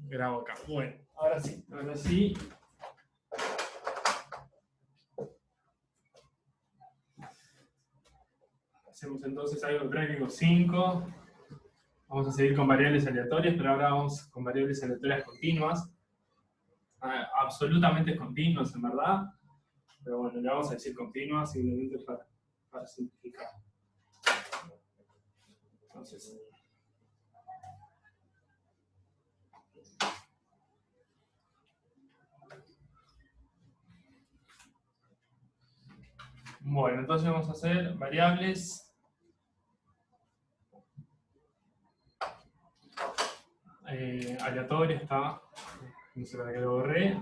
grabo acá. Bueno, ahora sí, ahora sí. Hacemos entonces algo práctico 5. Vamos a seguir con variables aleatorias, pero ahora vamos con variables aleatorias continuas. Absolutamente continuas, en verdad. Pero bueno, le vamos a decir continuas simplemente para simplificar. Entonces, bueno, entonces vamos a hacer variables aleatorias, está. No sé para qué lo borré.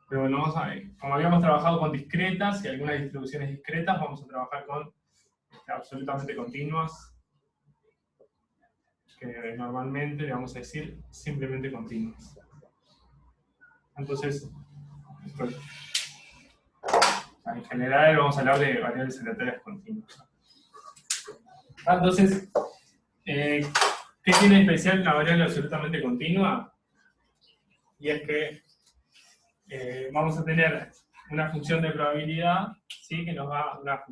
Pero bueno, vamos a ver. Como habíamos trabajado con discretas y algunas distribuciones discretas, vamos a trabajar con absolutamente continuas, que normalmente le vamos a decir simplemente continuas. Entonces, en general vamos a hablar de variables aleatorias continuas. Entonces, ¿qué tiene de especial una variable absolutamente continua? Y es que vamos a tener una función de probabilidad, ¿sí? Que nos va, una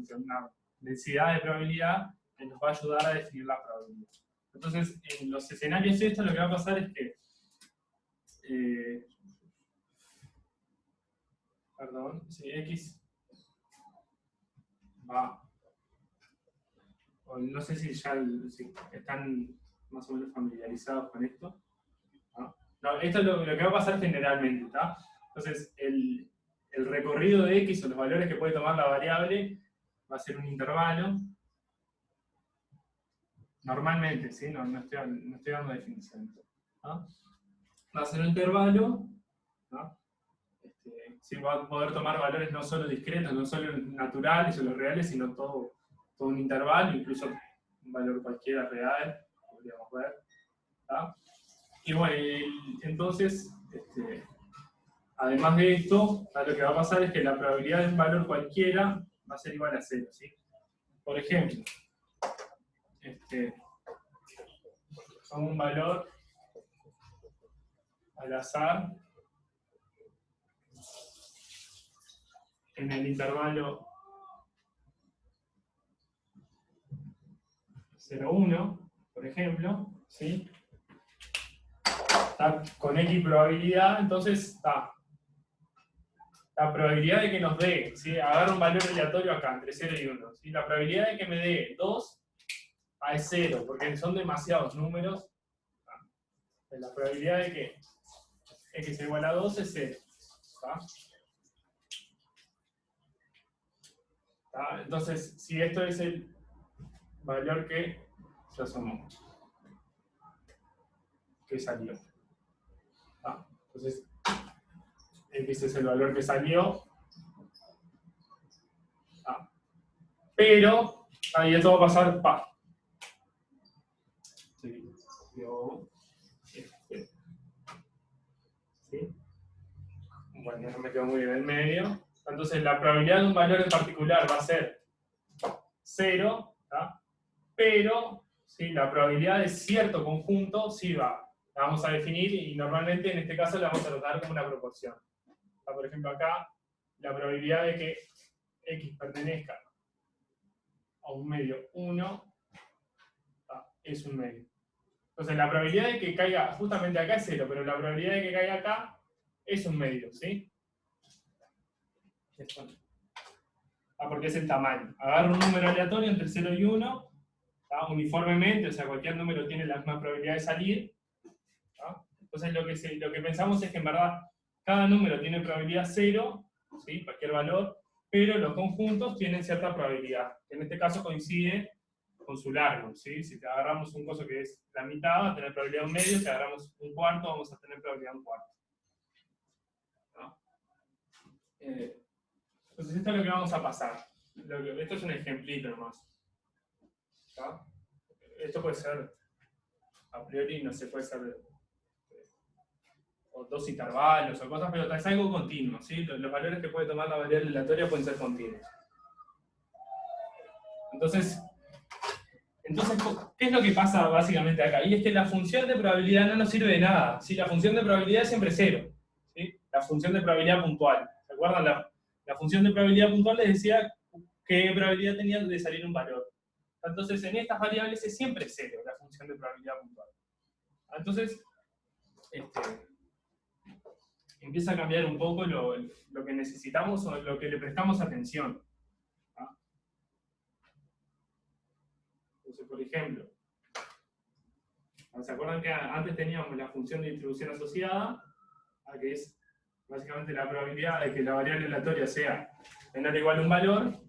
densidad de probabilidad que nos va a ayudar a definir la probabilidad. Entonces, en los escenarios estos lo que va a pasar es que si X va, o no sé si ya si están más o menos familiarizados con esto. No, esto es lo que va a pasar generalmente, ¿está? Entonces, el recorrido de X o los valores que puede tomar la variable va a ser un intervalo. Normalmente, ¿sí? No estoy dando definiciones. ¿No? Va a ser un intervalo, ¿no? Sí, va a poder tomar valores no solo discretos, no solo naturales o los reales, sino todo un intervalo, incluso un valor cualquiera real, podríamos ver. ¿Tá? Y bueno, entonces, además de esto, lo que va a pasar es que la probabilidad de un valor cualquiera va a ser igual a 0, ¿sí? Por ejemplo, con un valor al azar en el intervalo 0,1, por ejemplo, ¿sí? Está con X probabilidad, entonces está la probabilidad de que nos dé, ¿sí? Agarro un valor aleatorio acá, entre 0 y 1, ¿sí? La probabilidad de que me dé 2 es 0, porque son demasiados números. La probabilidad de que X sea igual a 2 es 0. ¿Tá? Entonces, si esto es el valor que ya somos, que salió. ¿Tá? Entonces, X es el valor que salió. ¿Tá? Pero, ahí esto va a pasar Sí. ¿Sí? Bueno, no me quedo muy bien en medio. Entonces, la probabilidad de un valor en particular va a ser 0, ¿tá? Pero ¿sí? La probabilidad de cierto conjunto sí va. La vamos a definir y normalmente en este caso la vamos a tratar como una proporción. Por ejemplo, acá la probabilidad de que X pertenezca a un medio 1 es un medio. Entonces la probabilidad de que caiga justamente acá es 0, pero la probabilidad de que caiga acá es un medio, ¿sí? Esto. Porque es el tamaño. Agarro un número aleatorio entre 0 y 1, uniformemente, o sea, cualquier número tiene la misma probabilidad de salir. Entonces lo que pensamos es que en verdad cada número tiene probabilidad 0, ¿sí? Cualquier valor, pero los conjuntos tienen cierta probabilidad, que en este caso coincide con su largo, ¿sí? Si te agarramos un coso que es la mitad, va a tener probabilidad un medio, si agarramos un cuarto, vamos a tener probabilidad un cuarto. ¿No? Entonces esto es lo que vamos a pasar. Esto es un ejemplito nomás. ¿No? Esto puede ser, a priori no se puede ser o dos intervalos o cosas, pero es algo continuo, ¿sí? Los valores que puede tomar la variable aleatoria pueden ser continuos. Entonces, Entonces, ¿qué es lo que pasa básicamente acá? Y es que la función de probabilidad no nos sirve de nada. ¿Sí? La función de probabilidad es siempre cero. ¿Sí? La función de probabilidad puntual. ¿Se acuerdan? La función de probabilidad puntual les decía qué probabilidad tenía de salir un valor. Entonces, en estas variables es siempre cero la función de probabilidad puntual. Entonces, empieza a cambiar un poco lo que necesitamos o lo que le prestamos atención. ¿Ah? Entonces, por ejemplo, ¿se acuerdan que antes teníamos la función de distribución asociada? Que es básicamente la probabilidad de que la variable aleatoria sea menor o igual a un valor.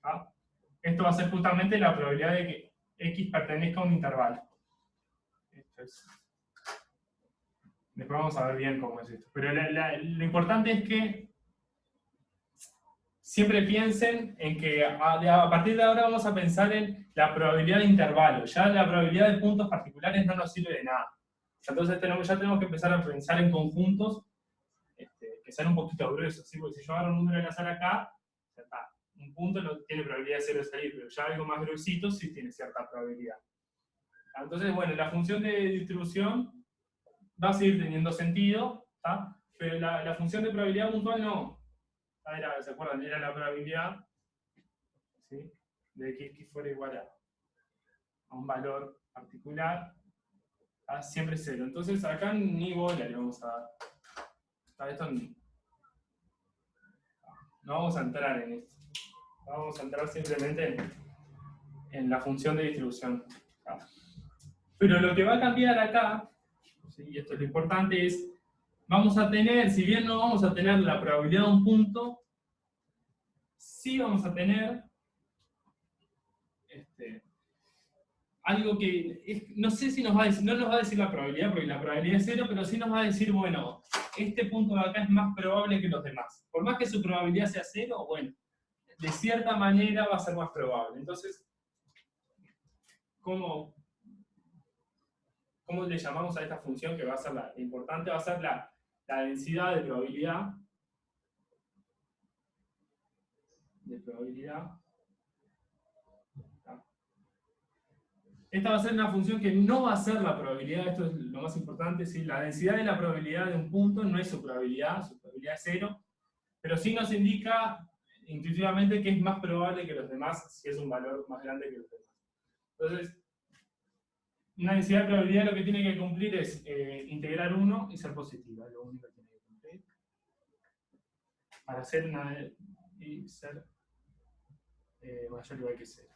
¿Ah? Esto va a ser justamente la probabilidad de que X pertenezca a un intervalo. Esto es. Después vamos a ver bien cómo es esto. Pero lo importante es que siempre piensen en que a partir de ahora vamos a pensar en la probabilidad de intervalo. Ya la probabilidad de puntos particulares no nos sirve de nada. Entonces ya tenemos que empezar a pensar en conjuntos que sean un poquito gruesos. ¿Sí? Porque si yo agarro un número al azar acá, ya está. Un punto no tiene probabilidad de 0 de salir, pero ya algo más gruesito sí tiene cierta probabilidad. Entonces, bueno, la función de distribución va a seguir teniendo sentido, ¿tá? Pero la función de probabilidad puntual no. ¿Se acuerdan? Era la probabilidad, ¿sí?, de que X fuera igual a un valor particular, a siempre 0. Entonces acá ni bola le vamos a dar. Esto no vamos a entrar en esto. Vamos a entrar simplemente en la función de distribución. Pero lo que va a cambiar acá, ¿sí?, y esto es lo importante, es vamos a tener, si bien no vamos a tener la probabilidad de un punto, sí vamos a tener algo que, no sé si nos va a decir, no nos va a decir la probabilidad, porque la probabilidad es 0, pero sí nos va a decir, bueno, este punto de acá es más probable que los demás. Por más que su probabilidad sea 0, bueno, de cierta manera va a ser más probable. Entonces, ¿cómo le llamamos a esta función que va a ser la importante? Va a ser la densidad de probabilidad. Esta va a ser una función que no va a ser la probabilidad, esto es lo más importante, ¿sí? La densidad de la probabilidad de un punto no es su probabilidad es 0, pero sí nos indica intuitivamente que es más probable que los demás si es un valor más grande que los demás. Entonces, una densidad de probabilidad lo que tiene que cumplir es integrar 1 y ser positiva, es lo único que tiene que cumplir. Para ser y ser mayor o igual que 0.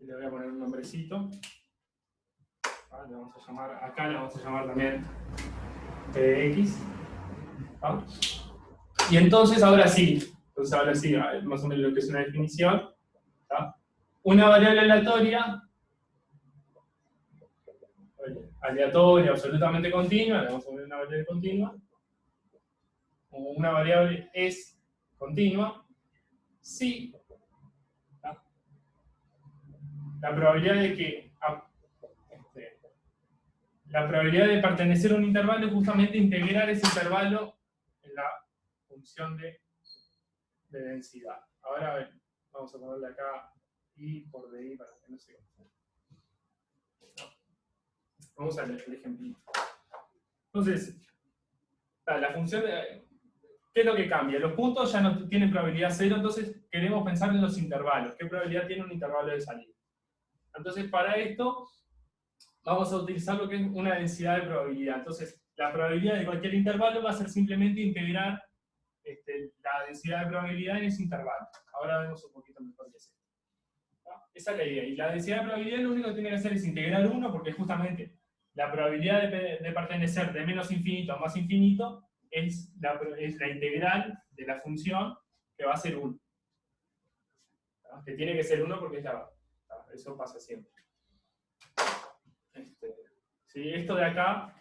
Le voy a poner un nombrecito. Le vamos a llamar, acá le vamos a llamar también X. Y entonces ahora sí, más o menos lo que es una definición. Una variable aleatoria, absolutamente continua, le vamos a poner una variable continua. Una variable es continua si la probabilidad de que la probabilidad de pertenecer a un intervalo es justamente integrar ese intervalo en la función de densidad. Ahora, a ver, vamos a ponerle acá I por DI para que no se confunda. Vamos a leer el ejemplo. Entonces, la función de... ¿Qué es lo que cambia? Los puntos ya no tienen probabilidad 0, entonces queremos pensar en los intervalos. ¿Qué probabilidad tiene un intervalo de salida? Entonces, para esto, vamos a utilizar lo que es una densidad de probabilidad. Entonces, la probabilidad de cualquier intervalo va a ser simplemente integrar la densidad de probabilidad en ese intervalo. Ahora vemos un poquito mejor qué es esto. Esa es la idea. Y la densidad de probabilidad lo único que tiene que hacer es integrar 1, porque justamente la probabilidad de pertenecer de menos infinito a más infinito es la integral de la función que va a ser 1. Que tiene que ser 1 porque es eso pasa siempre. ¿Sí? Esto de acá,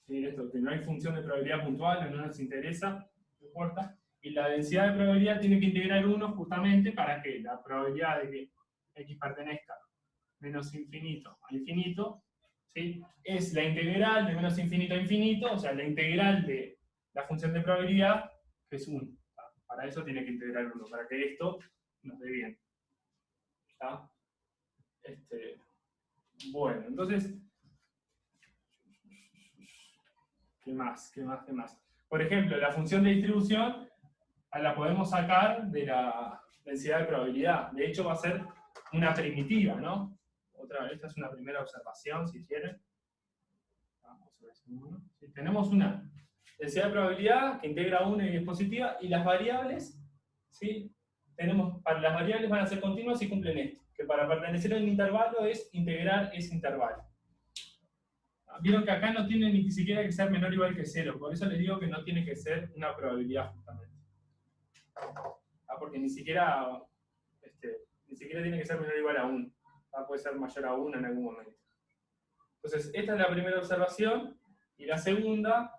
¿sí? Esto que no hay función de probabilidad puntual, no nos interesa, no importa. Y la densidad de probabilidad tiene que integrar 1 justamente para que la probabilidad de que X pertenezca menos infinito a infinito, ¿sí?, es la integral de menos infinito a infinito, o sea, la integral de la función de probabilidad, que es 1. Para eso tiene que integrar 1, para que esto nos dé bien. ¿Está? Bueno, entonces, ¿qué más? Por ejemplo, la función de distribución la podemos sacar de la densidad de probabilidad. De hecho, va a ser una primitiva, ¿no? Esta es una primera observación, si quieren. Vamos a ver si tenemos una densidad de probabilidad que integra 1 y es positiva, y las variables, ¿sí? Para las variables van a ser continuas y cumplen esto, que para pertenecer a un intervalo es integrar ese intervalo. Vieron que acá no tiene ni siquiera que ser menor o igual que 0, por eso les digo que no tiene que ser una probabilidad justamente. Porque ni siquiera tiene que ser menor o igual a 1. Puede ser mayor a 1 en algún momento. Entonces, esta es la primera observación, y la segunda,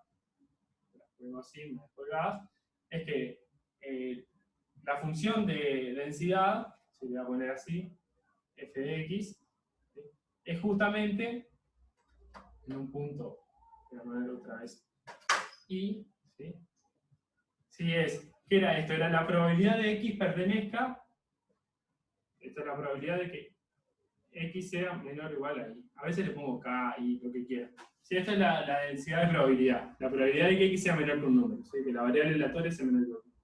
la pongo así, me colgás, es que la función de densidad, se le voy a poner así, f de x, ¿sí? Es justamente, en un punto, voy a ponerlo otra vez, y, ¿sí? ¿Qué era esto? Era la probabilidad de x pertenezca, esta es la probabilidad de que x sea menor o igual a y. A veces le pongo k, y lo que quiera. Sí, esta es la densidad de probabilidad. La probabilidad de que x sea menor que un número. ¿Sí? Que la variable aleatoria sea menor que un número.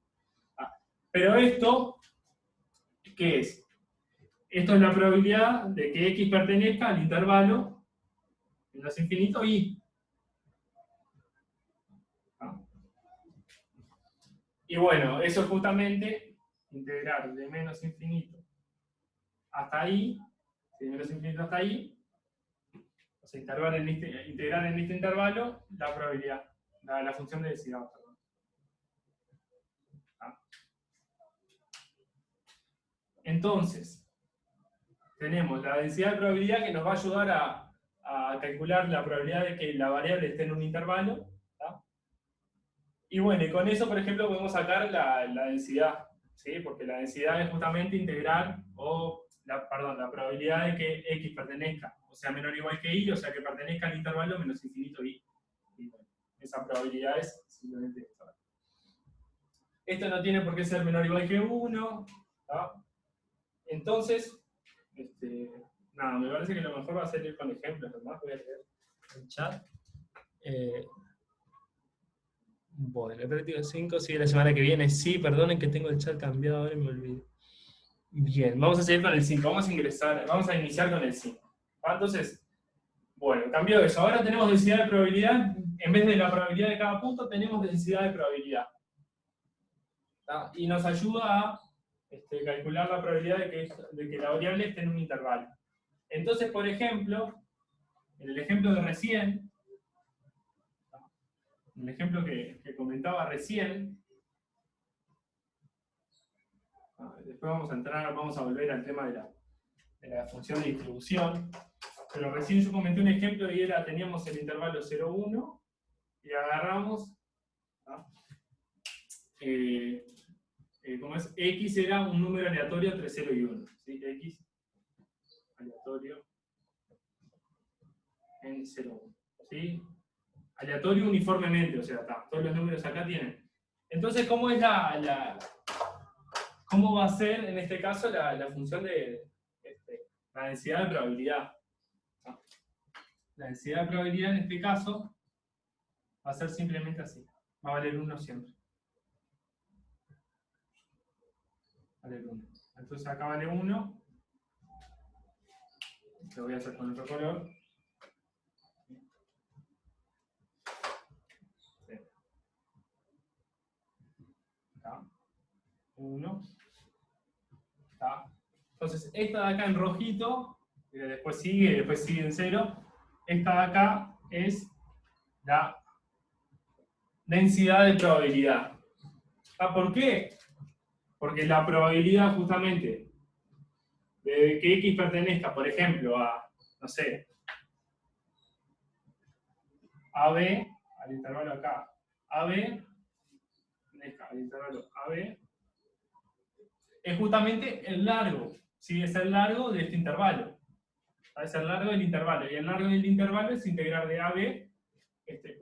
Pero esto, ¿qué es? Esto es la probabilidad de que x pertenezca al intervalo menos infinito y. Y bueno, eso es justamente integrar de menos infinito hasta ahí, de menos infinito hasta ahí, o sea, integrar en este intervalo la probabilidad, la función de densidad, perdón. Entonces, tenemos la densidad de probabilidad que nos va a ayudar a calcular la probabilidad de que la variable esté en un intervalo. ¿Tá? Y bueno, y con eso, por ejemplo, podemos sacar la densidad, ¿sí? Porque la densidad es justamente integrar, la probabilidad de que x pertenezca, o sea, menor o igual que y, o sea, que pertenezca al intervalo menos infinito y. Y bueno, esa probabilidad es simplemente esta. Esto no tiene por qué ser menor o igual que 1. ¿Tá? Entonces, nada, me parece que lo mejor va a ser ir con ejemplos, nomás voy a leer el chat. Bueno, el práctico 5 sigue la semana que viene. Sí, perdonen que tengo el chat cambiado ahora y me olvidé. Bien, vamos a seguir con el 5. Vamos a iniciar con el 5. Entonces, bueno, cambió eso. Ahora tenemos densidad de probabilidad. En vez de la probabilidad de cada punto, tenemos densidad de probabilidad. ¿Tá? Y nos ayuda a calcular la probabilidad de que la variable esté en un intervalo. Entonces, por ejemplo, en el ejemplo de recién, el ejemplo que comentaba recién, después vamos a volver al tema de la función de distribución, pero recién yo comenté un ejemplo y teníamos el intervalo 0, 1, y agarramos, como es, x era un número aleatorio entre 0 y 1, ¿sí? X aleatorio en 0, 1, ¿sí? Aleatorio uniformemente, o sea, todos los números acá tienen. Entonces, ¿cómo va a ser en este caso la función de la densidad de probabilidad? La densidad de probabilidad en este caso va a ser simplemente así. Va a valer 1 siempre. Vale 1. Entonces acá vale 1. Lo voy a hacer con otro color. Acá. 1. Está. Entonces, esta de acá en rojito, después sigue en 0. Esta de acá es la densidad de probabilidad. ¿Por qué? Porque la probabilidad justamente de que x pertenezca, por ejemplo, a, no sé, AB, al intervalo acá, AB, al intervalo AB, es justamente el largo, ¿sí? Es el largo de este intervalo. Es el largo del intervalo, y el largo del intervalo es integrar de AB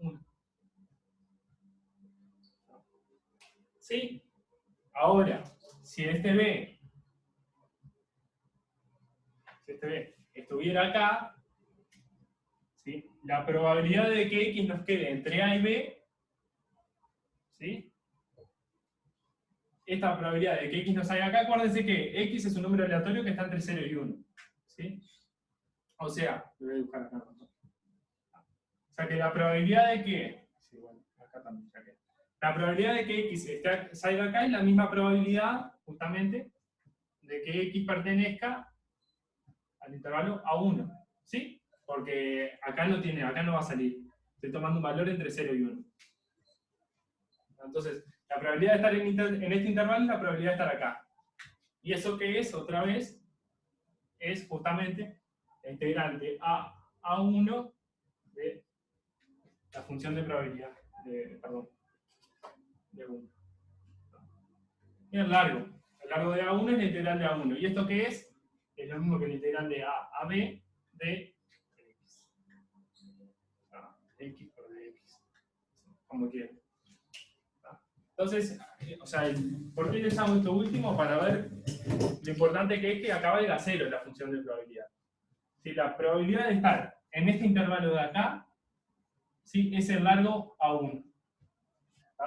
1. ¿Sí? Ahora, si este B estuviera acá, ¿sí? La probabilidad de que X nos quede entre A y B, ¿sí? Esta probabilidad de que X nos salga acá, acuérdense que X es un número aleatorio que está entre 0 y 1, ¿sí? O sea, lo voy a dibujar acá. O sea que la probabilidad de que, sí, bueno, acá también saqué. La probabilidad de que X salga acá es la misma probabilidad, justamente, de que X pertenezca al intervalo A1, ¿sí? Porque acá no va a salir. Estoy tomando un valor entre 0 y 1. Entonces, la probabilidad de estar en este intervalo es la probabilidad de estar acá. ¿Y eso qué es? Otra vez, es justamente la integral de A1 de la función de probabilidad, de 1. Y el largo. El largo de A1 es la integral de A1. ¿Y esto qué es? Es lo mismo que la integral de A a B de X. X por dx. Como quieran. Entonces, o sea, ¿por qué les hago esto último? Para ver lo importante que es que acá valga 0 la función de probabilidad. Si la probabilidad de estar en este intervalo de acá, ¿sí? Es el largo A1.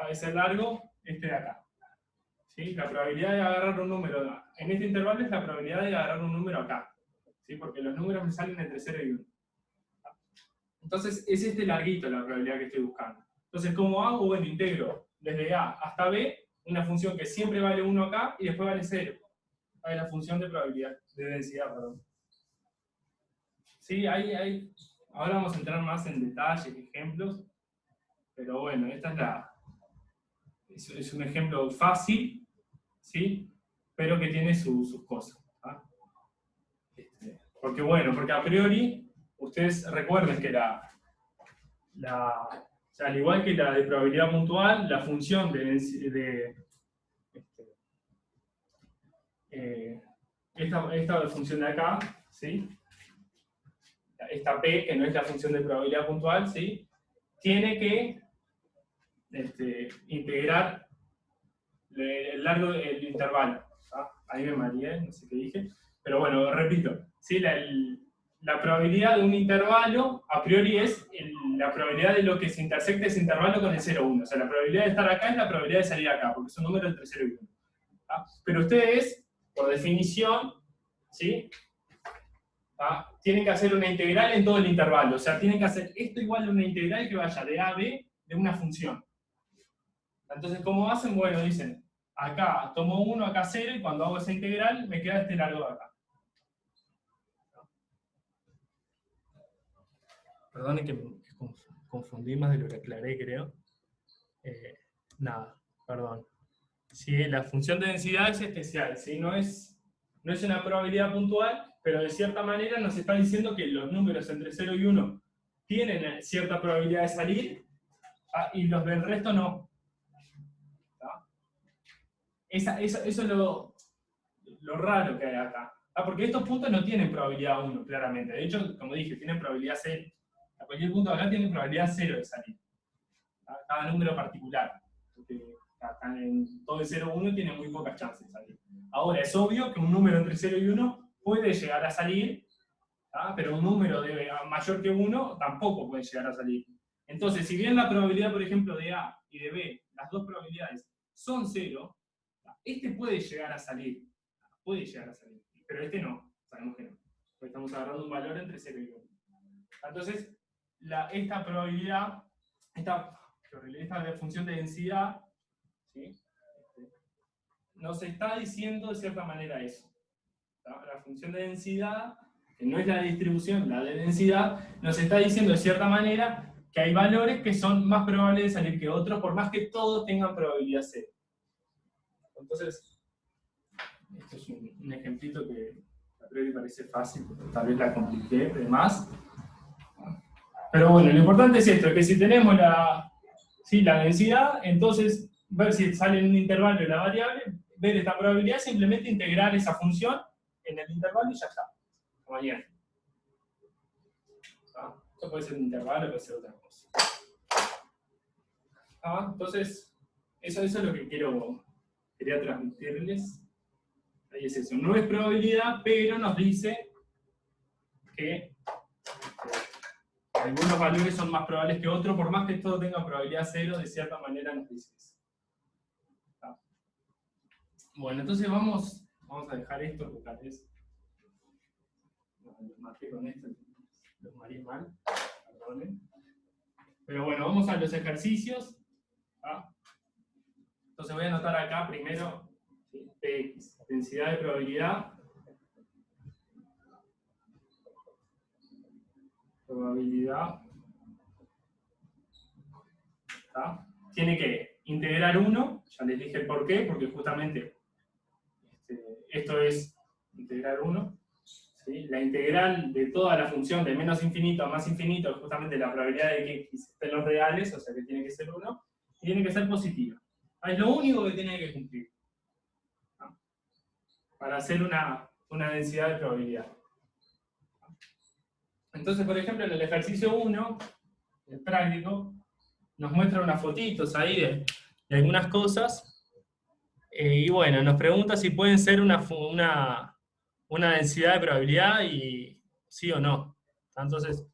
Es el largo este de acá. ¿Sí? La probabilidad de agarrar un número en este intervalo es la probabilidad de agarrar un número acá. ¿Sí? Porque los números me salen entre 0 y 1. Entonces, es este larguito la probabilidad que estoy buscando. Entonces, ¿cómo hago? Bueno, integro desde A hasta B una función que siempre vale 1 acá y después vale 0. Es la función de probabilidad, de densidad, perdón. Sí, ahora vamos a entrar más en detalles, ejemplos, pero bueno, esta es un ejemplo fácil, ¿sí? Pero que tiene sus cosas. Porque bueno, porque a priori, ustedes recuerden que o sea, al igual que la de probabilidad puntual, la función esta función de acá, ¿sí? Esta P, que no es la función de probabilidad puntual, ¿sí? Tiene que integrar el largo del intervalo. Ahí me mareé, no sé qué dije. Pero bueno, repito, ¿sí? La probabilidad de un intervalo, a priori, es la probabilidad de lo que se intersecte ese intervalo con el 0, 1. O sea, la probabilidad de estar acá es la probabilidad de salir acá, porque es un número entre 0 y 1. Pero ustedes, por definición, ¿sí? Tienen que hacer una integral en todo el intervalo. O sea, tienen que hacer esto igual a una integral que vaya de A a B de una función. Entonces, ¿cómo hacen? Bueno, dicen, acá tomo 1, acá 0, y cuando hago esa integral me queda este largo de acá. Perdone que confundí más de lo que aclaré, creo. Nada, perdón. Sí, la función de densidad es especial, ¿sí? No es una probabilidad puntual, pero de cierta manera nos está diciendo que los números entre 0 y 1 tienen cierta probabilidad de salir, y los del resto no. Eso es lo raro que hay acá. Porque estos puntos no tienen probabilidad 1, claramente. De hecho, como dije, tienen probabilidad 0. A cualquier punto de acá tiene probabilidad 0 de salir. Cada número particular. Porque en todo el 0 1 tiene muy pocas chances de salir. Ahora, es obvio que un número entre 0 y 1 puede llegar a salir, pero un número mayor que 1 tampoco puede llegar a salir. Entonces, si bien la probabilidad, por ejemplo, de A y de B, las dos probabilidades, son 0, este puede llegar a salir. Puede llegar a salir. Pero este no. Sabemos que no. Porque estamos agarrando un valor entre 0 y 1. Entonces, esta probabilidad, esta función de densidad, ¿sí? Nos está diciendo de cierta manera eso. La función de densidad, que no es la de distribución, la de densidad, nos está diciendo de cierta manera que hay valores que son más probables de salir que otros, por más que todos tengan probabilidad 0. Entonces, esto es un ejemplito que a priori parece fácil, pero tal vez la compliqué de más. Pero bueno, lo importante es esto, que si tenemos la densidad, entonces ver si sale en un intervalo la variable, ver esta probabilidad, simplemente integrar esa función en el intervalo y ya está. Mañana. Esto puede ser un intervalo, puede ser otra cosa. Entonces, eso es lo que quiero quería transmitirles. Ahí es eso, no es probabilidad, pero nos dice que algunos valores son más probables que otros, por más que todo tenga probabilidad 0, de cierta manera nos dice eso. ¿Está? Bueno, entonces vamos a dejar esto, porque tal vez los marqué con esto, los marqué mal, perdonen. Pero bueno, vamos a los ejercicios. ¿Ah? Entonces voy a anotar acá primero, ¿sí? Px, densidad de probabilidad. Probabilidad. ¿Está? Tiene que integrar 1, ya les dije el por qué, porque justamente esto es integrar 1. ¿Sí? La integral de toda la función de menos infinito a más infinito es justamente la probabilidad de que x esté en los reales, o sea que tiene que ser 1, y tiene que ser positiva. Es lo único que tiene que cumplir, ¿no? Para hacer una densidad de probabilidad. Entonces, por ejemplo, en el ejercicio 1, el práctico, nos muestra unas fotitos ahí de algunas cosas, y bueno, nos pregunta si pueden ser una densidad de probabilidad y sí o no. Entonces,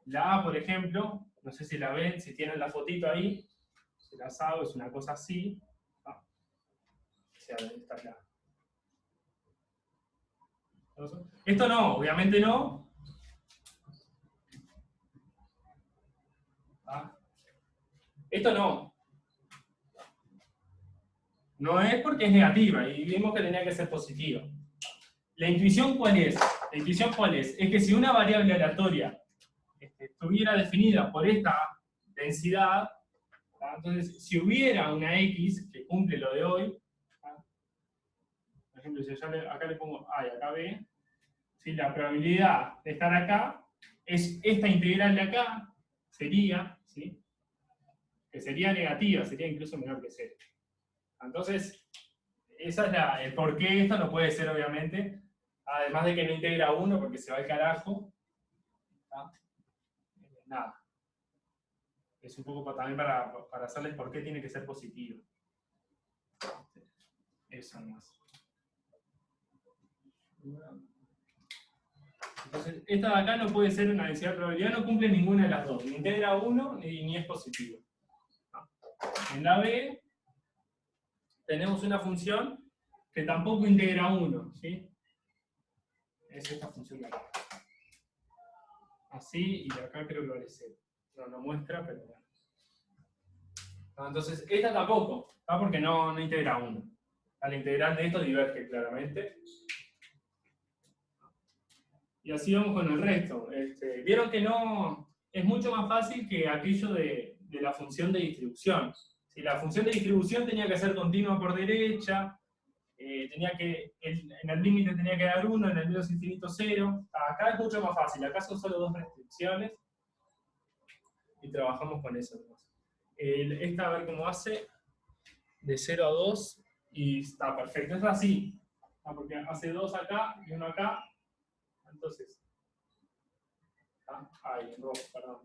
la A, por ejemplo, no sé si la ven, si tienen la fotito ahí, si las hago, es una cosa así. Ah, o sea, esta es la... Esto no, obviamente no. Ah, esto no. No es porque es negativa, y vimos que tenía que ser positiva. ¿La intuición cuál es? La intuición cuál es? Es que si una variable aleatoria estuviera definida por esta densidad, ¿tá? Entonces, si hubiera una x que cumple lo de hoy, ¿tá? Por ejemplo, si yo acá le pongo A y acá B, ¿sí? La probabilidad de estar acá es esta integral de acá, sería, ¿sí? Que sería negativa, sería incluso menor que 0. Entonces, esa es el por qué esto no puede ser, obviamente, además de que no integra 1 porque se va al carajo, ¿tá? Nada. Es un poco también para hacerles por qué tiene que ser positivo. Eso nomás. Entonces, esta de acá no puede ser una densidad de probabilidad, no cumple ninguna de las dos, ni integra 1 ni es positivo. En la B tenemos una función que tampoco integra 1, ¿sí? Es esta función de acá. Así, y de acá creo que vale 0. No lo muestra, pero bueno. Entonces, esta tampoco, ¿tá? Porque no integra 1. La integral de esto diverge claramente. Y así vamos con el resto. Vieron que no es mucho más fácil que aquello de la función de distribución. Si la función de distribución tenía que ser continua por derecha, en el límite tenía que dar 1, en el menos infinito 0. Acá es mucho más fácil, acá son solo dos restricciones y trabajamos con eso. Esta, a ver cómo hace, de 0 a 2, y está perfecto. Es así, porque hace 2 acá y 1 acá. Entonces, ahí, en rojo, perdón.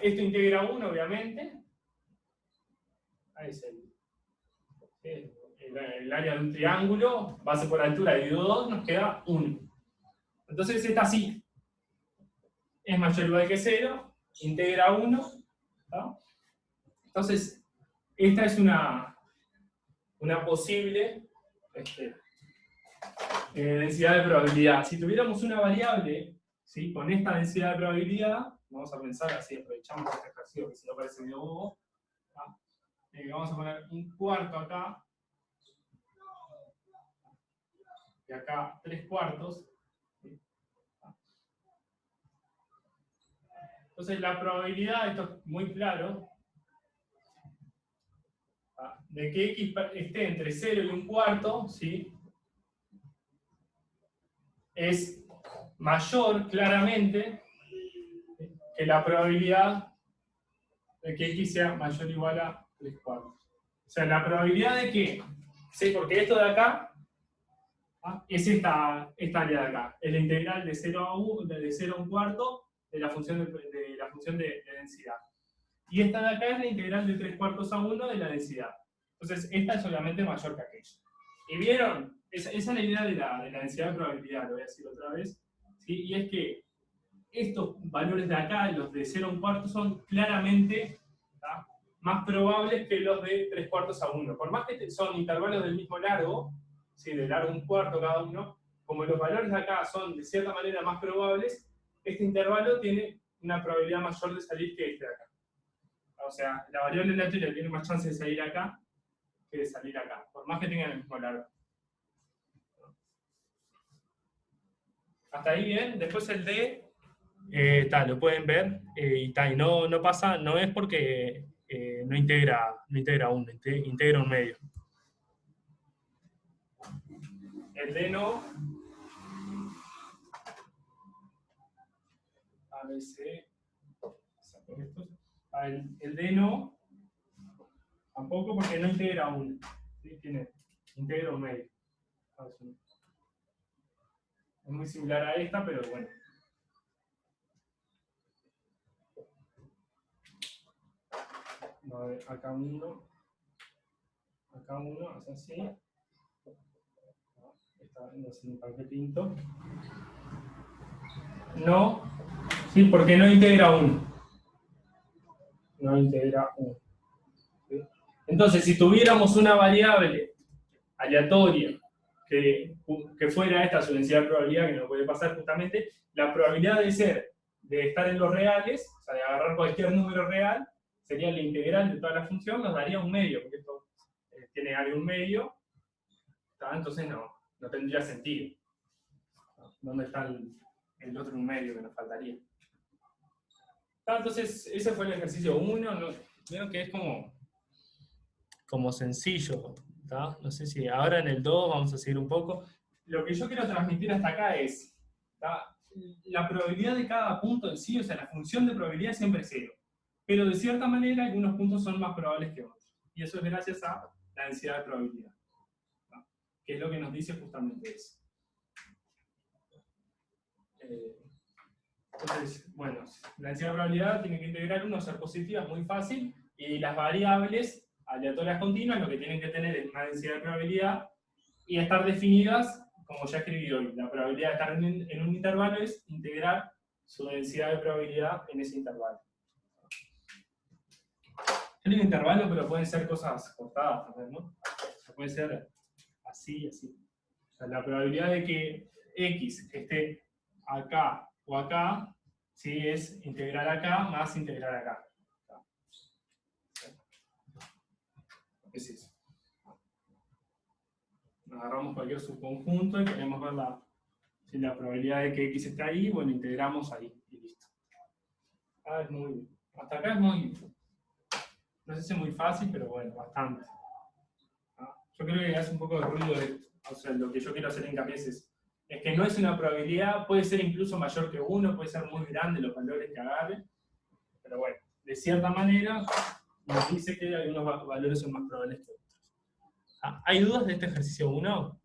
Esto integra 1, obviamente. Ahí es el área de un triángulo, base por altura dividido 2, nos queda 1. Entonces, esta sí es mayor o igual que 0, integra 1. ¿Tá? Entonces, esta es una posible densidad de probabilidad. Si tuviéramos una variable, ¿sí? Con esta densidad de probabilidad, vamos a pensar así, aprovechamos este ejercicio que si no parece medio bobo, vamos a poner un cuarto acá, y acá 3/4. ¿Sí? Entonces la probabilidad, esto es muy claro, de que x esté entre 0 y 1/4, ¿sí? Es mayor claramente que la probabilidad de que x sea mayor o igual a 3/4. O sea, la probabilidad de que, ¿sí? Porque esto de acá es esta área de acá, es la integral de 0 a 1, de 0 a 1/4 de la función de densidad. Y esta de acá es la integral de 3/4 a 1 de la densidad. Entonces, esta es obviamente mayor que aquella. ¿Y vieron? Esa es la idea de la densidad de probabilidad, lo voy a decir otra vez. ¿Sí? Y es que estos valores de acá, los de 0/4, son claramente, ¿tá?, más probables que los de 3/4 a 1. Por más que son intervalos del mismo largo, ¿sí?, de largo 1/4 cada uno, como los valores de acá son de cierta manera más probables, este intervalo tiene una probabilidad mayor de salir que este de acá. O sea, la variable aleatoria tiene más chance de salir acá que de salir acá, por más que tengan el mismo largo. Hasta ahí bien. Después el D, lo pueden ver, y no pasa, no es porque no integra 1, integra un medio. El D no. A ver si saco estos. El D no. Tampoco, porque no integra 1. ¿Sí? Integra un medio. Es muy similar a esta, pero bueno. A ver, acá uno, hace así. Está en el pinto. No, sí, porque no integra 1. No integra 1. ¿Sí? Entonces, si tuviéramos una variable aleatoria que fuera esta su densidad de probabilidad, que nos puede pasar justamente, la probabilidad de estar en los reales, o sea, de agarrar cualquier número real, sería la integral de toda la función, nos daría un medio, porque esto tiene área un medio, entonces no tendría sentido. ¿Dónde está el otro un medio que nos faltaría? Entonces, ese fue el ejercicio 1, veo que es como sencillo, ¿tá? No sé si ahora en el 2 vamos a seguir un poco. Lo que yo quiero transmitir hasta acá es, ¿tá?, la probabilidad de cada punto en sí, o sea, la función de probabilidad siempre es 0. Pero de cierta manera algunos puntos son más probables que otros. Y eso es gracias a la densidad de probabilidad, ¿tá?, que es lo que nos dice justamente eso. Entonces, bueno, la densidad de probabilidad tiene que integrar 1, ser positiva, es muy fácil, y las variables aleatorias continuas lo que tienen que tener es una densidad de probabilidad y estar definidas, como ya escribí hoy. La probabilidad de estar en un intervalo es integrar su densidad de probabilidad en ese intervalo. Yo digo intervalo, pero pueden ser cosas cortadas también, ¿no? O sea, puede ser así, así. O sea, la probabilidad de que X esté acá o acá, ¿sí?, es integral acá más integral acá. Es eso. Agarramos cualquier subconjunto y queremos ver la probabilidad de que X esté ahí, bueno, integramos ahí y listo. Hasta acá es muy, no sé si es muy fácil, pero bueno, bastante. Yo creo que hace un poco de ruido esto. O sea, lo que yo quiero hacer hincapié es que no es una probabilidad, puede ser incluso mayor que 1, puede ser muy grande los valores que agarre, pero bueno, de cierta manera nos dice que algunos valores son más probables que otros. ¿Hay dudas de este ejercicio 1?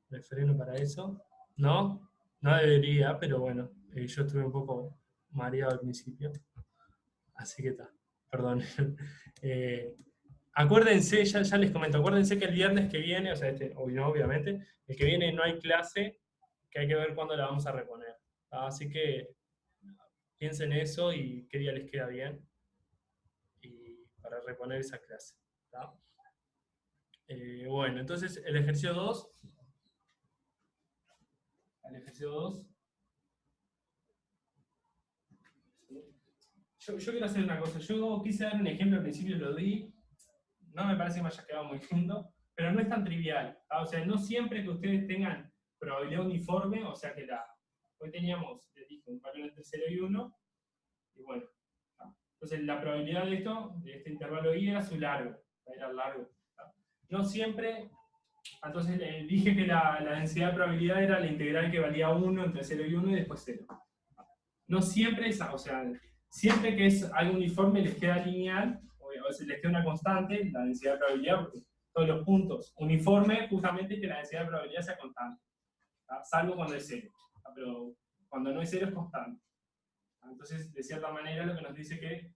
¿Me freno para eso? ¿No? No debería, pero bueno, yo estuve un poco mareado al principio, así que está, perdón. Acuérdense, ya les comento, acuérdense que el viernes que viene, o sea, hoy no, obviamente, el que viene no hay clase, que hay que ver cuándo la vamos a reponer. Así que piensen eso y qué día les queda bien y para reponer esa clase. Bueno, entonces el ejercicio 2. El ejercicio 2. Yo quiero hacer una cosa. Yo quise dar un ejemplo al principio, lo di. No me parece que me haya quedado muy lindo, pero no es tan trivial. O sea, no siempre que ustedes tengan probabilidad uniforme, o sea que hoy teníamos, les dije, un valor entre 0 y 1, y bueno. Entonces la probabilidad de este intervalo I era su largo, era largo. No siempre, entonces dije que la densidad de probabilidad era la integral que valía 1 entre 0 y 1 y después 0. No siempre es, o sea, siempre que es algo uniforme les queda lineal, o sea, les queda una constante, la densidad de probabilidad, porque todos los puntos uniformes justamente que la densidad de probabilidad sea constante, salvo cuando es 0, pero cuando no es 0 es constante. Entonces, de cierta manera, lo que nos dice que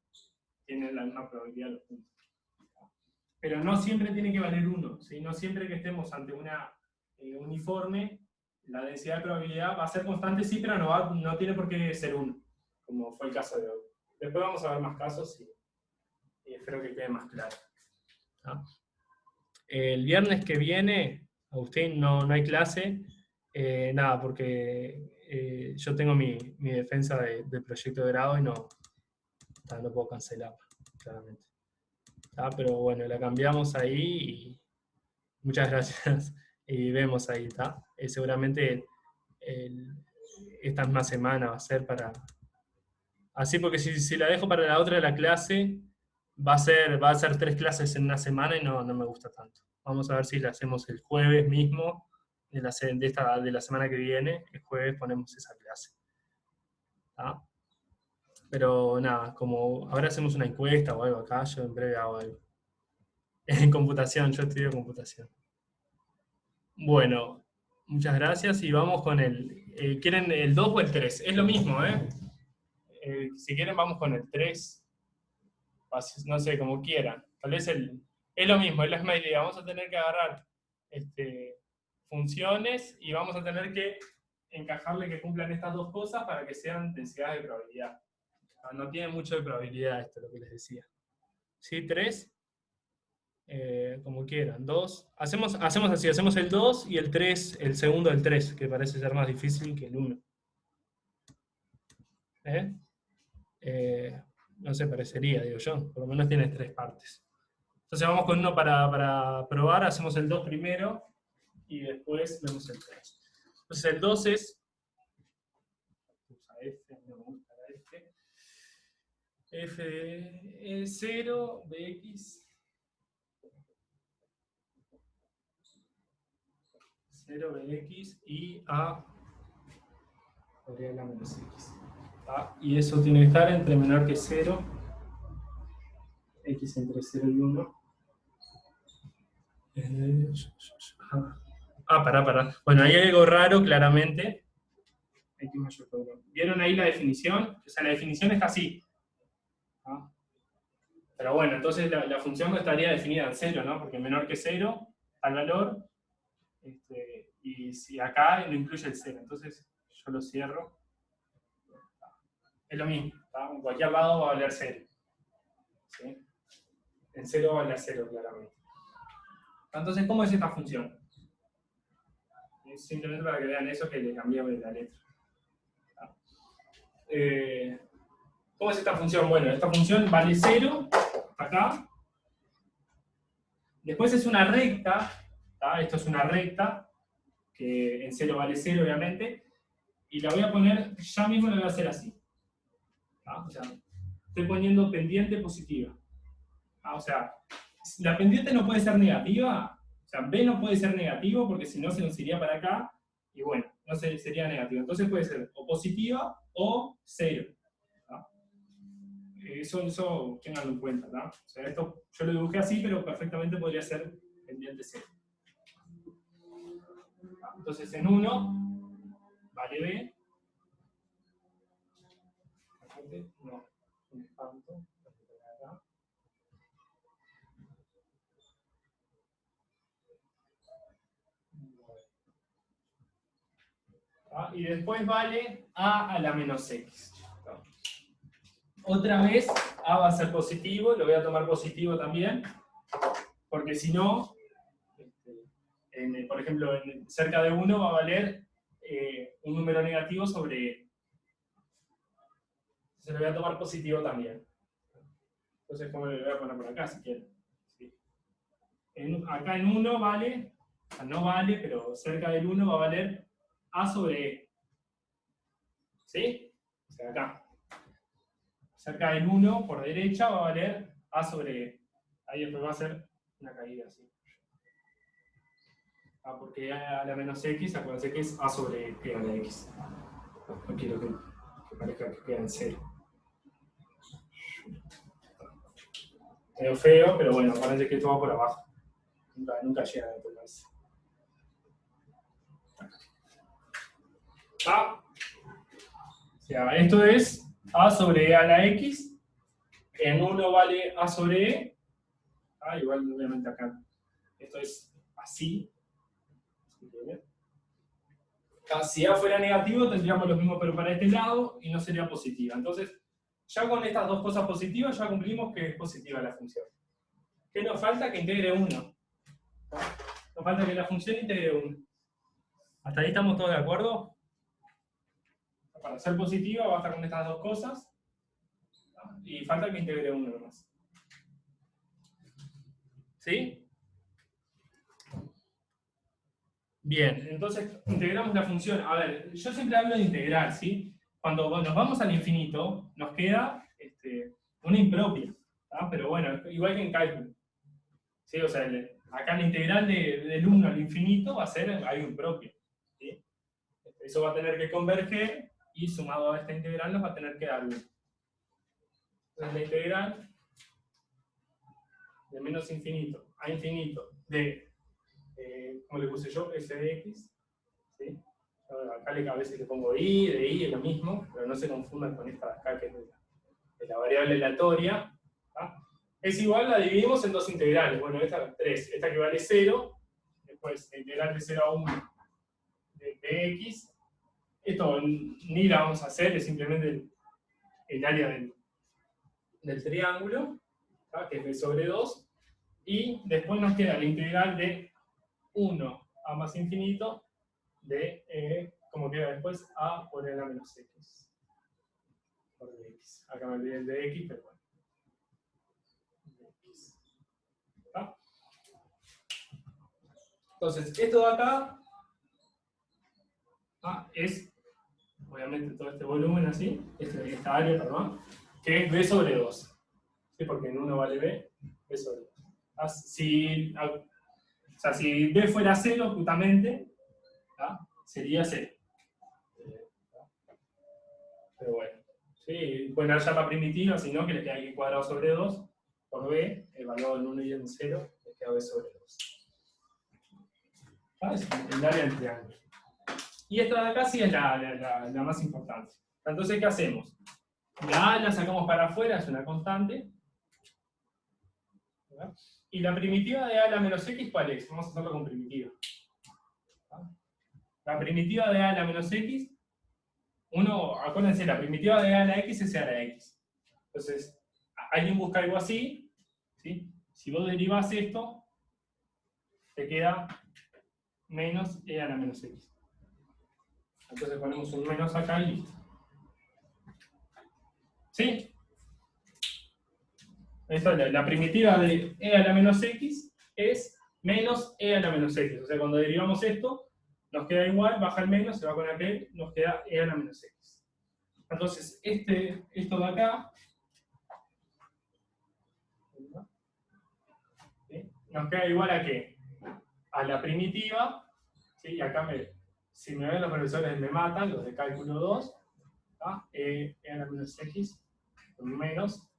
tienen la misma probabilidad los puntos. Pero no siempre tiene que valer 1, ¿sí? No siempre que estemos ante una uniforme, la densidad de probabilidad va a ser constante, sí, pero no tiene por qué ser 1, como fue el caso de hoy. Después vamos a ver más casos y espero que quede más claro. ¿Ah? El viernes que viene, Agustín, no hay clase, nada, porque yo tengo mi defensa de proyecto de grado y no puedo cancelar, claramente. Pero bueno, la cambiamos ahí y muchas gracias y vemos ahí, ¿está? Seguramente esta misma semana va a ser para... Así, porque si la dejo para la otra de la clase, va a ser 3 clases en una semana y no me gusta tanto. Vamos a ver si la hacemos el jueves mismo, de la semana que viene, el jueves ponemos esa clase. ¿Tá? Pero nada, como ahora hacemos una encuesta o algo acá, yo en breve hago algo. En computación, yo estudio computación. Bueno, muchas gracias y vamos con el... ¿Quieren el 2 o el 3? Es lo mismo, ¿eh? Si quieren vamos con el 3. No sé, como quieran. Tal vez es lo mismo, es la misma idea. Vamos a tener que agarrar funciones y vamos a tener que encajarle que cumplan estas dos cosas para que sean densidades de probabilidad. No tiene mucho de probabilidad esto, lo que les decía. ¿Sí? 3. Como quieran. 2. Hacemos así, hacemos el 2 y el 3, el segundo del 3, que parece ser más difícil que el 1. No sé, parecería, digo yo. Por lo menos tiene 3 partes. Entonces vamos con uno para probar, hacemos el 2 primero y después vemos el 3. Entonces el 2 es... no me gusta la F de 0 de x 0 de x y a podría la menos x. Y eso tiene que estar entre menor que 0, x entre 0 y 1. Pará. Bueno, ahí hay algo raro, claramente. ¿Vieron ahí la definición? O sea, la definición está así. Pero bueno, entonces la función no estaría definida en 0, ¿no? Porque menor que 0 al valor. Y si acá no incluye el 0, entonces yo lo cierro. Es lo mismo, ¿tá? En cualquier lado va a valer 0. ¿Sí? En 0 va a valer 0, claramente. Entonces, ¿cómo es esta función? Simplemente para que vean eso que le cambiamos de la letra. ¿Cómo es esta función? Bueno, esta función vale 0, acá. Después es una recta, ¿tá? Esto es una recta, que en 0 vale 0, obviamente. Y la voy a poner, ya mismo la voy a hacer así. ¿Tá? O sea, estoy poniendo pendiente positiva. O sea, la pendiente no puede ser negativa. O sea, B no puede ser negativo porque si no se nos iría para acá y bueno, no sería negativo. Entonces puede ser o positiva o 0. Eso tenganlo en cuenta. ¿No? O sea, esto yo lo dibujé así, pero perfectamente podría ser pendiente 0. Entonces en 1 vale B. No, un espanto. Y después vale A a la menos X. Otra vez A va a ser positivo, lo voy a tomar positivo también, porque si no, por ejemplo, cerca de 1 va a valer un número negativo sobre E. Se lo voy a tomar positivo también. Entonces, ¿cómo le voy a poner por acá si quieren? ¿Sí? Acá en 1 vale, o sea, no vale, pero cerca del 1 va a valer A sobre E. ¿Sí? O sea, acá. Cerca del 1 por derecha va a valer A sobre E. Ahí después va a ser una caída así. Porque A a la menos X, acuérdense que es A sobre E a la X. No quiero que parezca que queda en 0. Medio feo, pero bueno, parece que esto va por abajo. Nunca llega a tocarse. O sea, esto es A sobre E a la X en 1 vale A sobre E. Igual obviamente acá esto es así. Si A fuera negativo tendríamos lo mismo pero para este lado y no sería positiva. Entonces, ya con estas dos cosas positivas ya cumplimos que es positiva la función. ¿Qué nos falta? Que integre 1. Nos falta que la función integre 1. ¿Hasta ahí estamos todos de acuerdo? Para ser positiva basta con estas dos cosas. Y falta que integre 1 nomás. ¿Sí? Bien, entonces integramos la función. A ver, yo siempre hablo de integrar, ¿sí? Cuando nos vamos al infinito, nos queda una impropia. Pero bueno, igual que en cálculo. ¿Sí? O sea, acá la integral del 1 al infinito va a ser algo impropio. ¿Sí? Eso va a tener que converger y sumado a esta integral nos va a tener que dar 1. Entonces la integral de menos infinito a infinito de, ¿cómo le puse yo? F de x. ¿Sí? Acá a veces le pongo i, de i es lo mismo, pero no se confundan con esta de acá que es de la variable aleatoria. Es igual, la dividimos en dos integrales. Bueno, esta 3, esta que vale 0, después la integral de 0 a 1 de x. Esto ni la vamos a hacer, es simplemente el área del triángulo, que es b sobre 2. Y después nos queda la integral de 1 a más infinito de, como queda después, a por n a menos x. Por dx. Acá me olvidé el de x, pero bueno. ¿Está? Entonces, esto de acá es, obviamente, todo este volumen así, esta área, perdón, que es b sobre 2. ¿Sí? Porque en 1 vale b sobre 2. Si b fuera 0, justamente, sería 0. Pero bueno, ¿sí? Pueden dar llama primitiva, sino que les queda aquí cuadrado sobre 2 por b, evaluado en 1 y en 0, les queda b sobre 2. Es el área del triángulo. Y esta de acá sí es la más importante. Entonces, ¿qué hacemos? La a la sacamos para afuera, es una constante. ¿Verdad? Y la primitiva de a a la menos x, ¿cuál es? Vamos a hacerlo con primitiva. La primitiva de a a la menos x, acuérdense, la primitiva de a a la x es a la x. Entonces, alguien busca algo así, ¿sí? Si vos derivás esto, te queda menos e a la menos x. Entonces ponemos un menos acá y listo. ¿Sí? Esto, la primitiva de e a la menos x es menos e a la menos x. O sea, cuando derivamos esto, nos queda igual, baja el menos, se va con aquel, nos queda e a la menos x. Entonces, esto de acá, ¿sí? Nos queda igual a qué? A la primitiva, ¿sí? Y acá si me ven los profesores me matan, los de cálculo 2, e a la menos x, menos,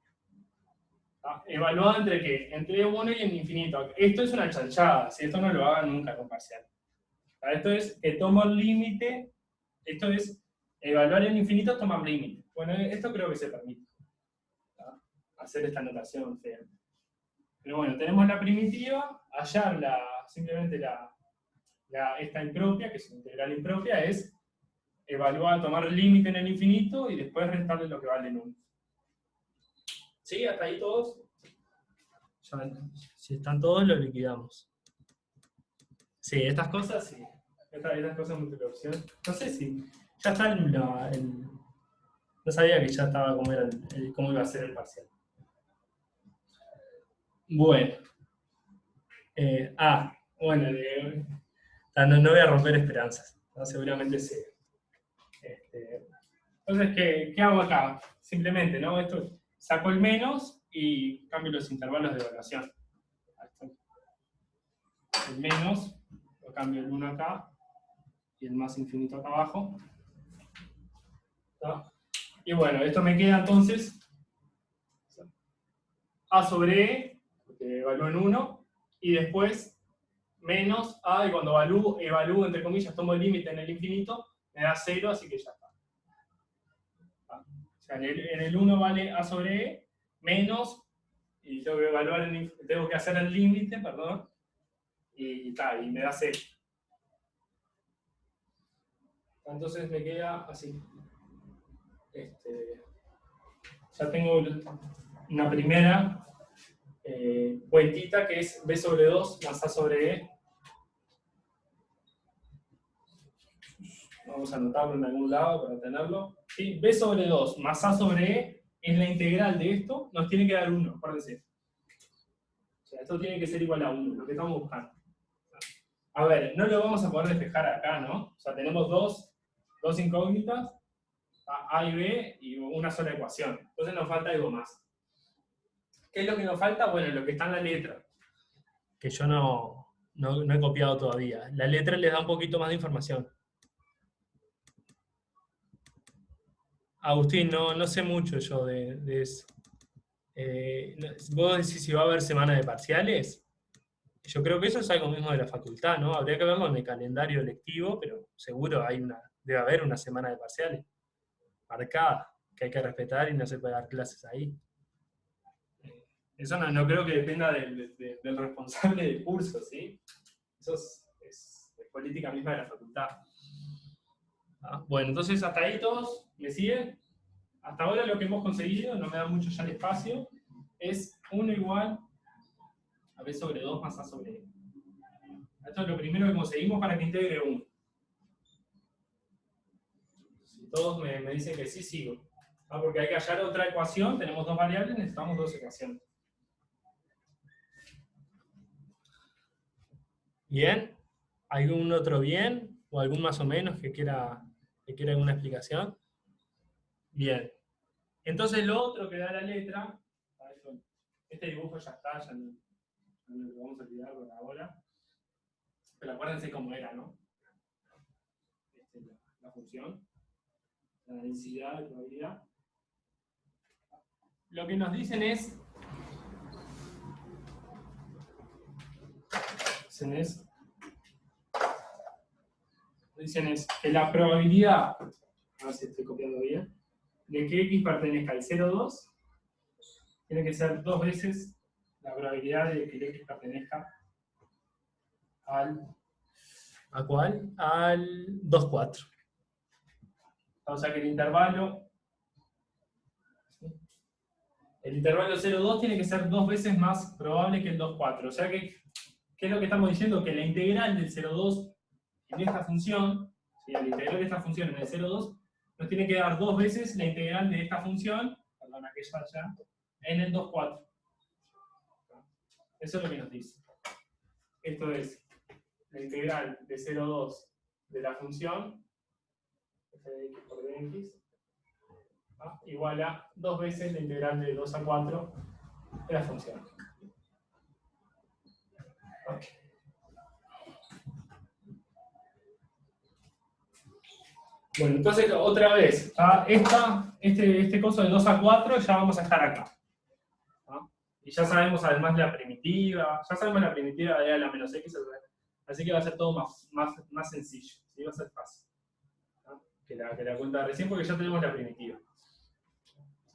evaluada entre qué? Entre 1 y el infinito. Esto es una chanchada, ¿sí? Esto no lo hagan nunca con parcial. Esto es que tomo el límite, esto es evaluar el infinito, tomar límite. Bueno, esto creo que se permite. Hacer esta notación fea. Pero bueno, tenemos la primitiva, hallar simplemente esta impropia, que es una integral impropia, es evaluar, tomar el límite en el infinito y después restarle lo que vale en 1. ¿Sí? ¿Hasta ahí todos? Si están todos, lo liquidamos. Sí, estas cosas, sí. Estas cosas multiple opción. No sé si ya está no sabía que ya estaba cómo iba a ser el parcial. Bueno. Bueno, no voy a romper esperanzas. Seguramente sí. Entonces, ¿qué hago acá? Simplemente, ¿no? Esto saco el menos y cambio los intervalos de evaluación. El menos, lo cambio el 1 acá y el más infinito acá abajo. ¿Está? Y bueno, esto me queda entonces a sobre e, porque evalúo en 1, y después menos a, y cuando evalúo entre comillas, tomo el límite en el infinito, me da 0, así que ya está. O sea, en el 1 vale a sobre e, menos, y tengo que evaluar, tengo que hacer el límite, perdón, y me da 0. Entonces me queda así. Ya tengo una primera vueltita que es b sobre 2 más a sobre e. Vamos a anotarlo en algún lado para tenerlo. ¿Sí? B sobre 2 más A sobre E es la integral de esto, nos tiene que dar 1, acuérdense. O sea, esto tiene que ser igual a 1, lo que estamos buscando. A ver, no lo vamos a poder despejar acá, ¿no? O sea, tenemos dos incógnitas, A y B, y una sola ecuación. Entonces nos falta algo más. ¿Qué es lo que nos falta? Bueno, lo que está en la letra, que yo no he copiado todavía. La letra les da un poquito más de información. Agustín, no sé mucho yo de eso. ¿Vos decís si va a haber semana de parciales? Yo creo que eso es algo mismo de la facultad, ¿no? Habría que verlo en el calendario lectivo, pero seguro debe haber una semana de parciales marcada, que hay que respetar y no se puede dar clases ahí. Eso no creo que dependa del responsable del curso, ¿sí? Eso es política misma de la facultad. ¿Ah? Bueno, entonces hasta ahí todos, ¿me siguen? Hasta ahora lo que hemos conseguido, no me da mucho ya el espacio, es 1 igual a b sobre 2 más a sobre e. Esto es lo primero que conseguimos para que integre 1. Si todos me dicen que sí, sigo. ¿Ah? Porque hay que hallar otra ecuación, tenemos 2 variables, necesitamos 2 ecuaciones. ¿Bien? ¿Algún otro bien? ¿O algún más o menos que quiera alguna explicación? Bien. Entonces lo otro que da la letra, este dibujo ya está, ya no lo vamos a olvidar por ahora. Pero acuérdense cómo era, ¿no? La función, la densidad, la probabilidad. Lo que nos dicen es que la probabilidad, a ver si estoy copiando bien, de que x pertenezca al 0,2 tiene que ser 2 veces la probabilidad de que el x pertenezca ¿a cuál? Al 2,4. O sea que el intervalo 0,2 tiene que ser 2 veces más probable que el 2,4. O sea que, ¿qué es lo que estamos diciendo? Que la integral del 0,2 en esta función, ¿sí? La integral de esta función en el 0,2 nos tiene que dar 2 veces la integral de esta función, perdón, aquella ya, en el 2,4. Eso es lo que nos dice. Esto es la integral de 0,2 de la función f de x por dx, ¿no? Igual a 2 veces la integral de 2 a 4 de la función. Okay. Bueno, entonces otra vez, este coso de 2 a 4 ya vamos a estar acá. ¿No? Y ya sabemos además la primitiva, ya sabemos la primitiva de a la menos x, así que va a ser todo más sencillo, ¿sí? Va a ser fácil, ¿no? que la cuenta recién porque ya tenemos la primitiva.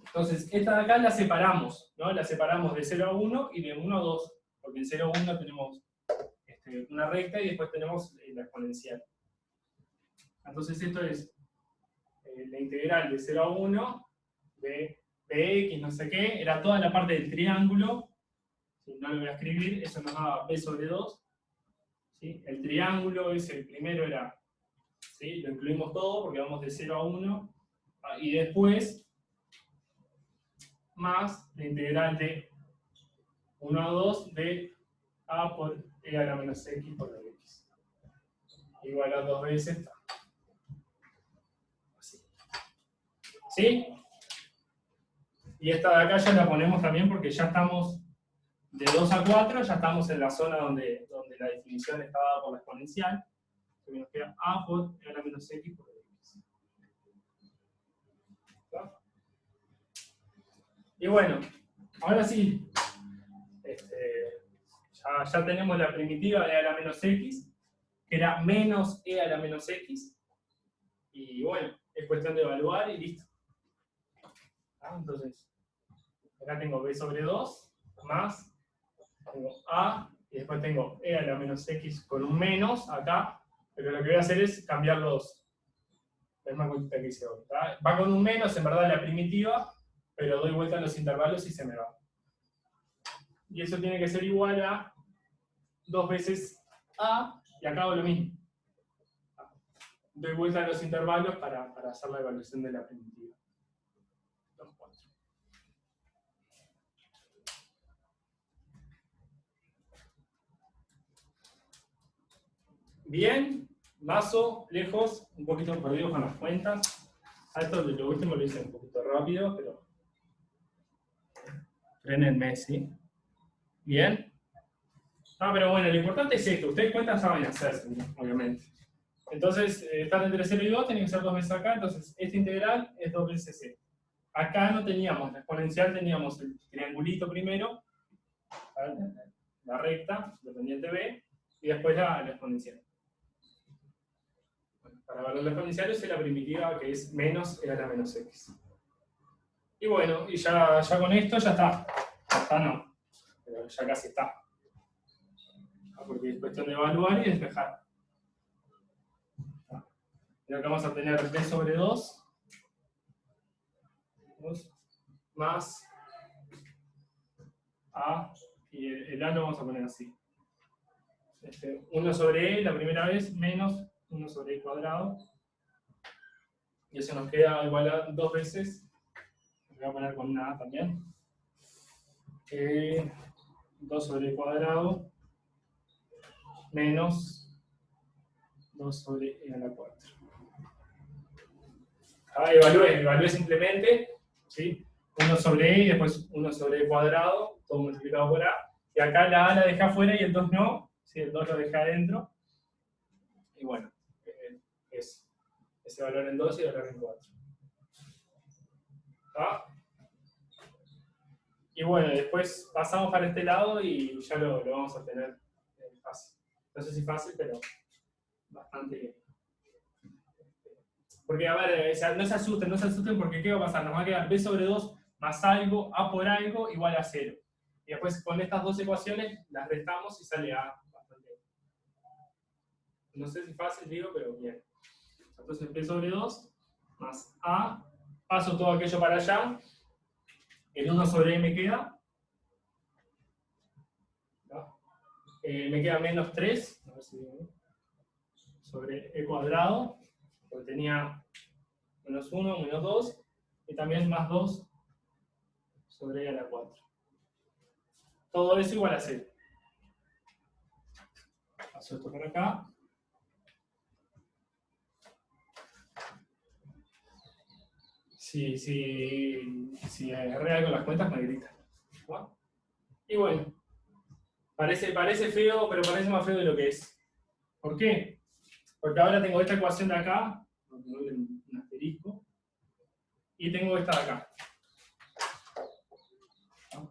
Entonces, esta de acá la separamos, ¿no? La separamos de 0 a 1 y de 1 a 2, porque en 0 a 1 tenemos una recta y después tenemos la exponencial. Entonces esto es la integral de 0 a 1 de bx, no sé qué, era toda la parte del triángulo, si no lo voy a escribir, eso nos daba b sobre 2, ¿sí? El triángulo el primero era, ¿sí? Lo incluimos todo porque vamos de 0 a 1, y después más la integral de 1 a 2 de a por e a la menos x por x. Igual a 2 veces. Así. ¿Sí? Y esta de acá ya la ponemos también porque ya estamos de 2 a 4, ya estamos en la zona donde la definición está dada por la exponencial. Entonces nos queda a por e a la menos x por x. ¿Está? Y bueno, ahora sí, ya tenemos la primitiva de e a la menos x, que era menos e a la menos x, y bueno, es cuestión de evaluar y listo. ¿Ah? Entonces, Acá tengo b sobre 2 más, tengo a, y después tengo e a la menos x con un menos acá, pero lo que voy a hacer es cambiar los, la misma cuentita que hice hoy. Va con un menos, en verdad, la primitiva, pero doy vuelta a los intervalos y se me va. Y eso tiene que ser igual a 2 veces a, y acá hago lo mismo. Doy vuelta a los intervalos para hacer la evaluación de la primitiva. 2, 4. Bien, mazo, lejos, un poquito perdido con las cuentas. A esto lo último lo hice un poquito rápido, pero frenenme, ¿sí? Bien. Ah, pero bueno, lo importante es esto. Ustedes cuentas saben hacerse, obviamente. Entonces, están entre 0 y 2, tiene que ser 2 veces acá. Entonces, esta integral es 2 veces c. Acá no teníamos la exponencial, teníamos el triangulito primero, la recta, dependiente b, y después la exponencial. Bueno, para evaluar la exponencial es la primitiva que es menos e a la menos x. Y bueno, y ya con esto ya está. Ya está, no. Pero ya casi está. Porque es cuestión de evaluar y despejar. Lo que vamos a tener b sobre 2 más a, y el a lo vamos a poner así. 1 sobre e la primera vez menos 1 sobre e cuadrado. Y eso nos queda igual a 2 veces. Lo voy a poner con una a también. 2 sobre e cuadrado menos 2 sobre e a la 4. Evalué simplemente, ¿sí? 1 sobre e y después 1 sobre e cuadrado, todo multiplicado por a. Y acá la a la dejé afuera y el 2 no, ¿sí? El 2 lo dejé adentro. Y bueno, es ese valor en 2 y el valor en 4. ¿Ah? Y bueno, después pasamos para este lado y ya lo vamos a tener fácil. No sé si fácil, pero bastante bien. Porque, a ver, no se asusten, porque ¿qué va a pasar? Nos va a quedar b sobre 2 más algo, a por algo, igual a 0. Y después con estas dos ecuaciones las restamos y sale a bastante bien. No sé si fácil, digo, pero bien. Entonces b sobre 2 más a, paso todo aquello para allá, el 1 sobre e me queda, ¿no? Me queda menos 3, a ver si digo, sobre e cuadrado, porque tenía menos 1, menos 2, y también más 2 sobre e a la 4. Todo eso igual a 0. Paso esto por acá. Si es real con las cuentas, me grita. ¿No? Y bueno, parece feo, pero parece más feo de lo que es. ¿Por qué? Porque ahora tengo esta ecuación de acá, un asterisco, y tengo esta de acá. ¿No?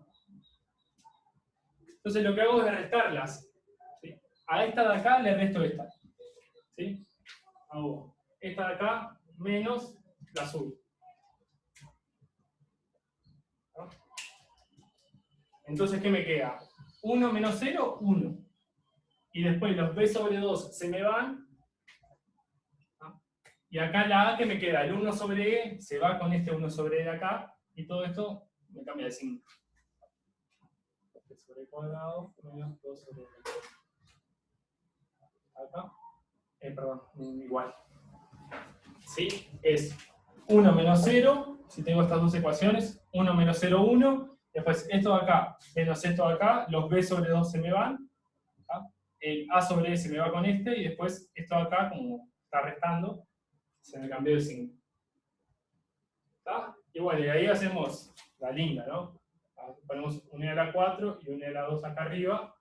Entonces lo que hago es restarlas. ¿Sí? A esta de acá le resto esta. ¿Sí? Hago esta de acá menos la azul. ¿No? Entonces, ¿qué me queda? 1 menos 0, 1. Y después los b sobre 2 se me van. ¿No? Y acá la a que me queda, el 1 sobre e, se va con este 1 sobre e de acá. Y todo esto me cambia de signo. Sobre e cuadrado menos 2 sobre e. Acá. Perdón, igual. ¿Sí? Es 1 menos 0, si tengo estas dos ecuaciones, 1 menos 0, 1, después esto de acá menos esto de acá, los b sobre 2 se me van, ¿tá? El a sobre e se me va con este, y después esto de acá, como está restando, se me cambió el signo. ¿Tá? Y bueno, y ahí hacemos la linda, ¿no? Ponemos 1 a la 4 y 1 a la 2 acá arriba.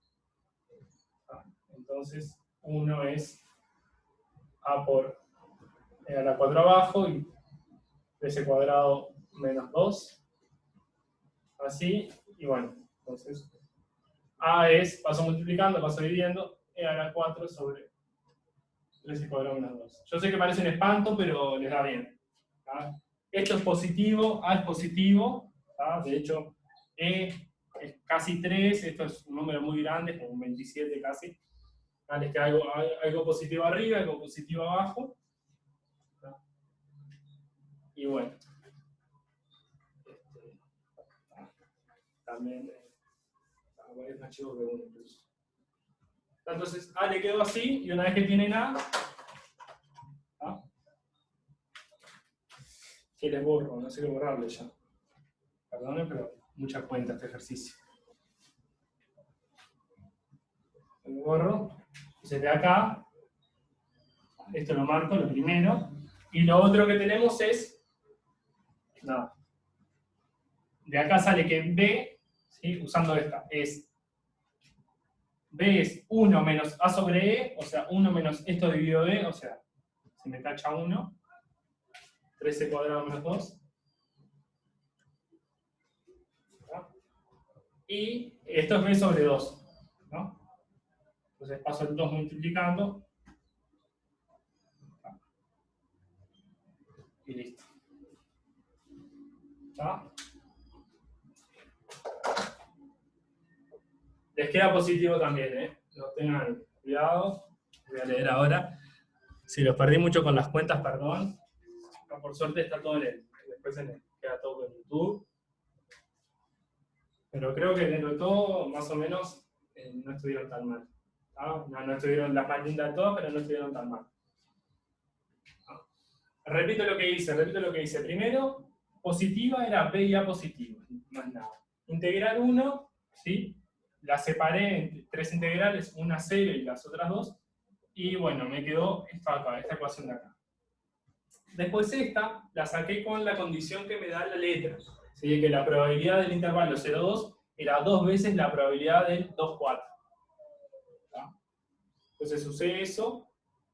¿Tá? Entonces, 1 es a por e a la 4 abajo y ese cuadrado menos 2. Así, y bueno, entonces a es, paso multiplicando, paso dividiendo, e a la 4 sobre 13 cuadrado menos 2. Yo sé que parece un espanto, pero les da bien. ¿Tá? Esto es positivo, a es positivo, ¿tá? De hecho, E es casi 3, esto es un número muy grande, como un 27 casi. Vale, es que hay algo positivo arriba, algo positivo abajo. Y bueno, también es más chico que 1 incluso. Entonces A le quedó así, y una vez que tienen A, que les borro, no sé qué borrarle ya. Perdone, pero mucha cuenta este ejercicio. Lo borro, entonces de acá, esto lo marco, lo primero, y lo otro que tenemos es, nada, de acá sale que B, ¿sí? Usando esta, B es 1 menos A sobre E, o sea, 1 menos esto dividido B, o sea, se me tacha 1, 13 cuadrado menos 2. ¿No? Y esto es B sobre 2, ¿no? Entonces paso el 2 multiplicando. Y listo. ¿Está? Les queda positivo también, ¿eh? No tengan cuidado. Voy a leer ahora. Si los perdí mucho con las cuentas, perdón. Por suerte está todo en él. Después queda todo en YouTube. Pero creo que dentro de todo, más o menos, no estuvieron tan mal. No estuvieron las más lindas de todas, pero no estuvieron tan mal. Repito lo que hice. Primero, positiva era B y A positiva, más nada. Integral 1, ¿sí? La separé en 3 integrales, una 0 y las otras 2. Y bueno, me quedó esta acá, esta ecuación de acá. Después esta, la saqué con la condición que me da la letra. ¿Sí? Que la probabilidad del intervalo 0,2 era 2 veces la probabilidad del 2,4. Entonces usé eso,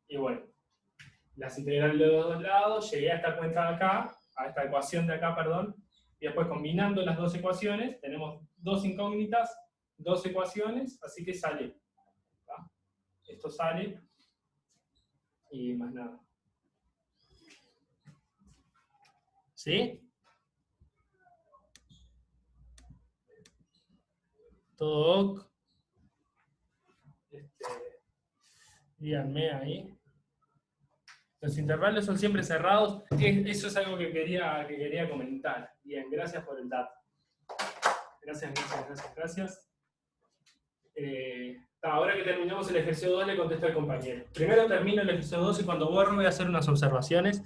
y bueno, las integrales de los dos lados, llegué a esta cuenta de acá, a esta ecuación de acá, perdón, y después combinando las dos ecuaciones, tenemos dos incógnitas, dos ecuaciones, así que sale. ¿Tá? Esto sale, y más nada. ¿Sí? Todo ok. Díganme ahí. Los intervalos son siempre cerrados. Eso es algo que quería comentar. Bien, gracias por el dato. Gracias. Ahora que terminamos el ejercicio 2, le contesto al compañero. Primero termino el ejercicio 2 y cuando borro voy a hacer unas observaciones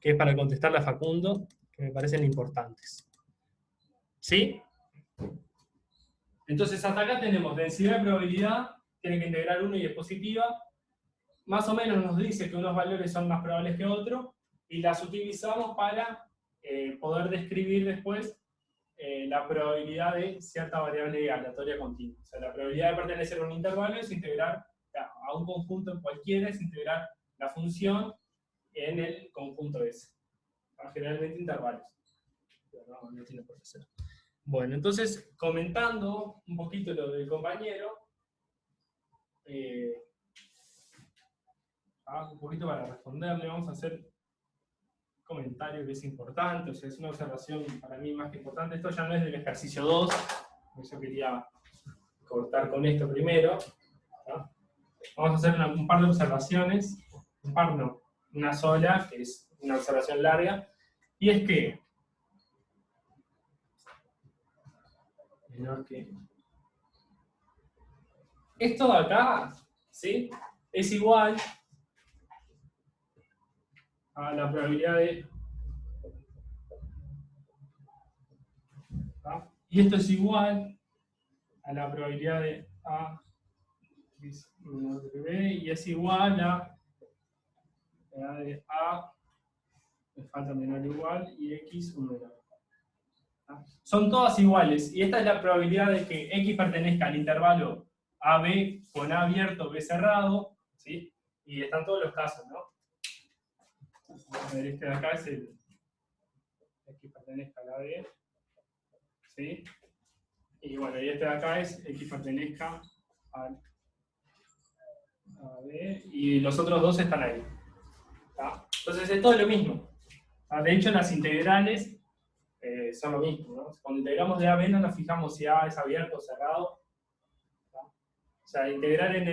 que es para contestarle a Facundo, que me parecen importantes. ¿Sí? Entonces hasta acá tenemos densidad de probabilidad, tiene que integrar 1 y es positiva. Más o menos nos dice que unos valores son más probables que otros, y las utilizamos para poder describir después la probabilidad de cierta variable aleatoria continua. O sea, la probabilidad de pertenecer a un intervalo es integrar a un conjunto en cualquiera, es integrar la función en el conjunto ese. Generalmente intervalos. Pero no tiene por qué ser. Bueno, entonces, comentando un poquito lo del compañero, un poquito para responderle, vamos a hacer un comentario que es importante, o sea, es una observación para mí más que importante. Esto ya no es del ejercicio 2, yo quería cortar con esto primero. ¿No? Vamos a hacer un par de observaciones, un par no, una sola, que es una observación larga, y es que esto de acá, ¿sí? Es igual a la probabilidad de... ¿tá? Y esto es igual a la probabilidad de A menor que B, y es igual a la de A, me falta menor o igual, y X un menor. ¿Tá? Son todas iguales, y esta es la probabilidad de que X pertenezca al intervalo AB con A abierto, B cerrado, ¿sí? Y están todos los casos, ¿no? Vamos a ver, este de acá es el X pertenezca a la B, ¿sí? Y bueno, y este de acá es X pertenezca al AB, y los otros dos están ahí. ¿Tá? Entonces es todo lo mismo. De hecho, las integrales son lo mismo, ¿no? Cuando integramos de A a B no nos fijamos si A es abierto o cerrado, ¿no? O sea, integrar en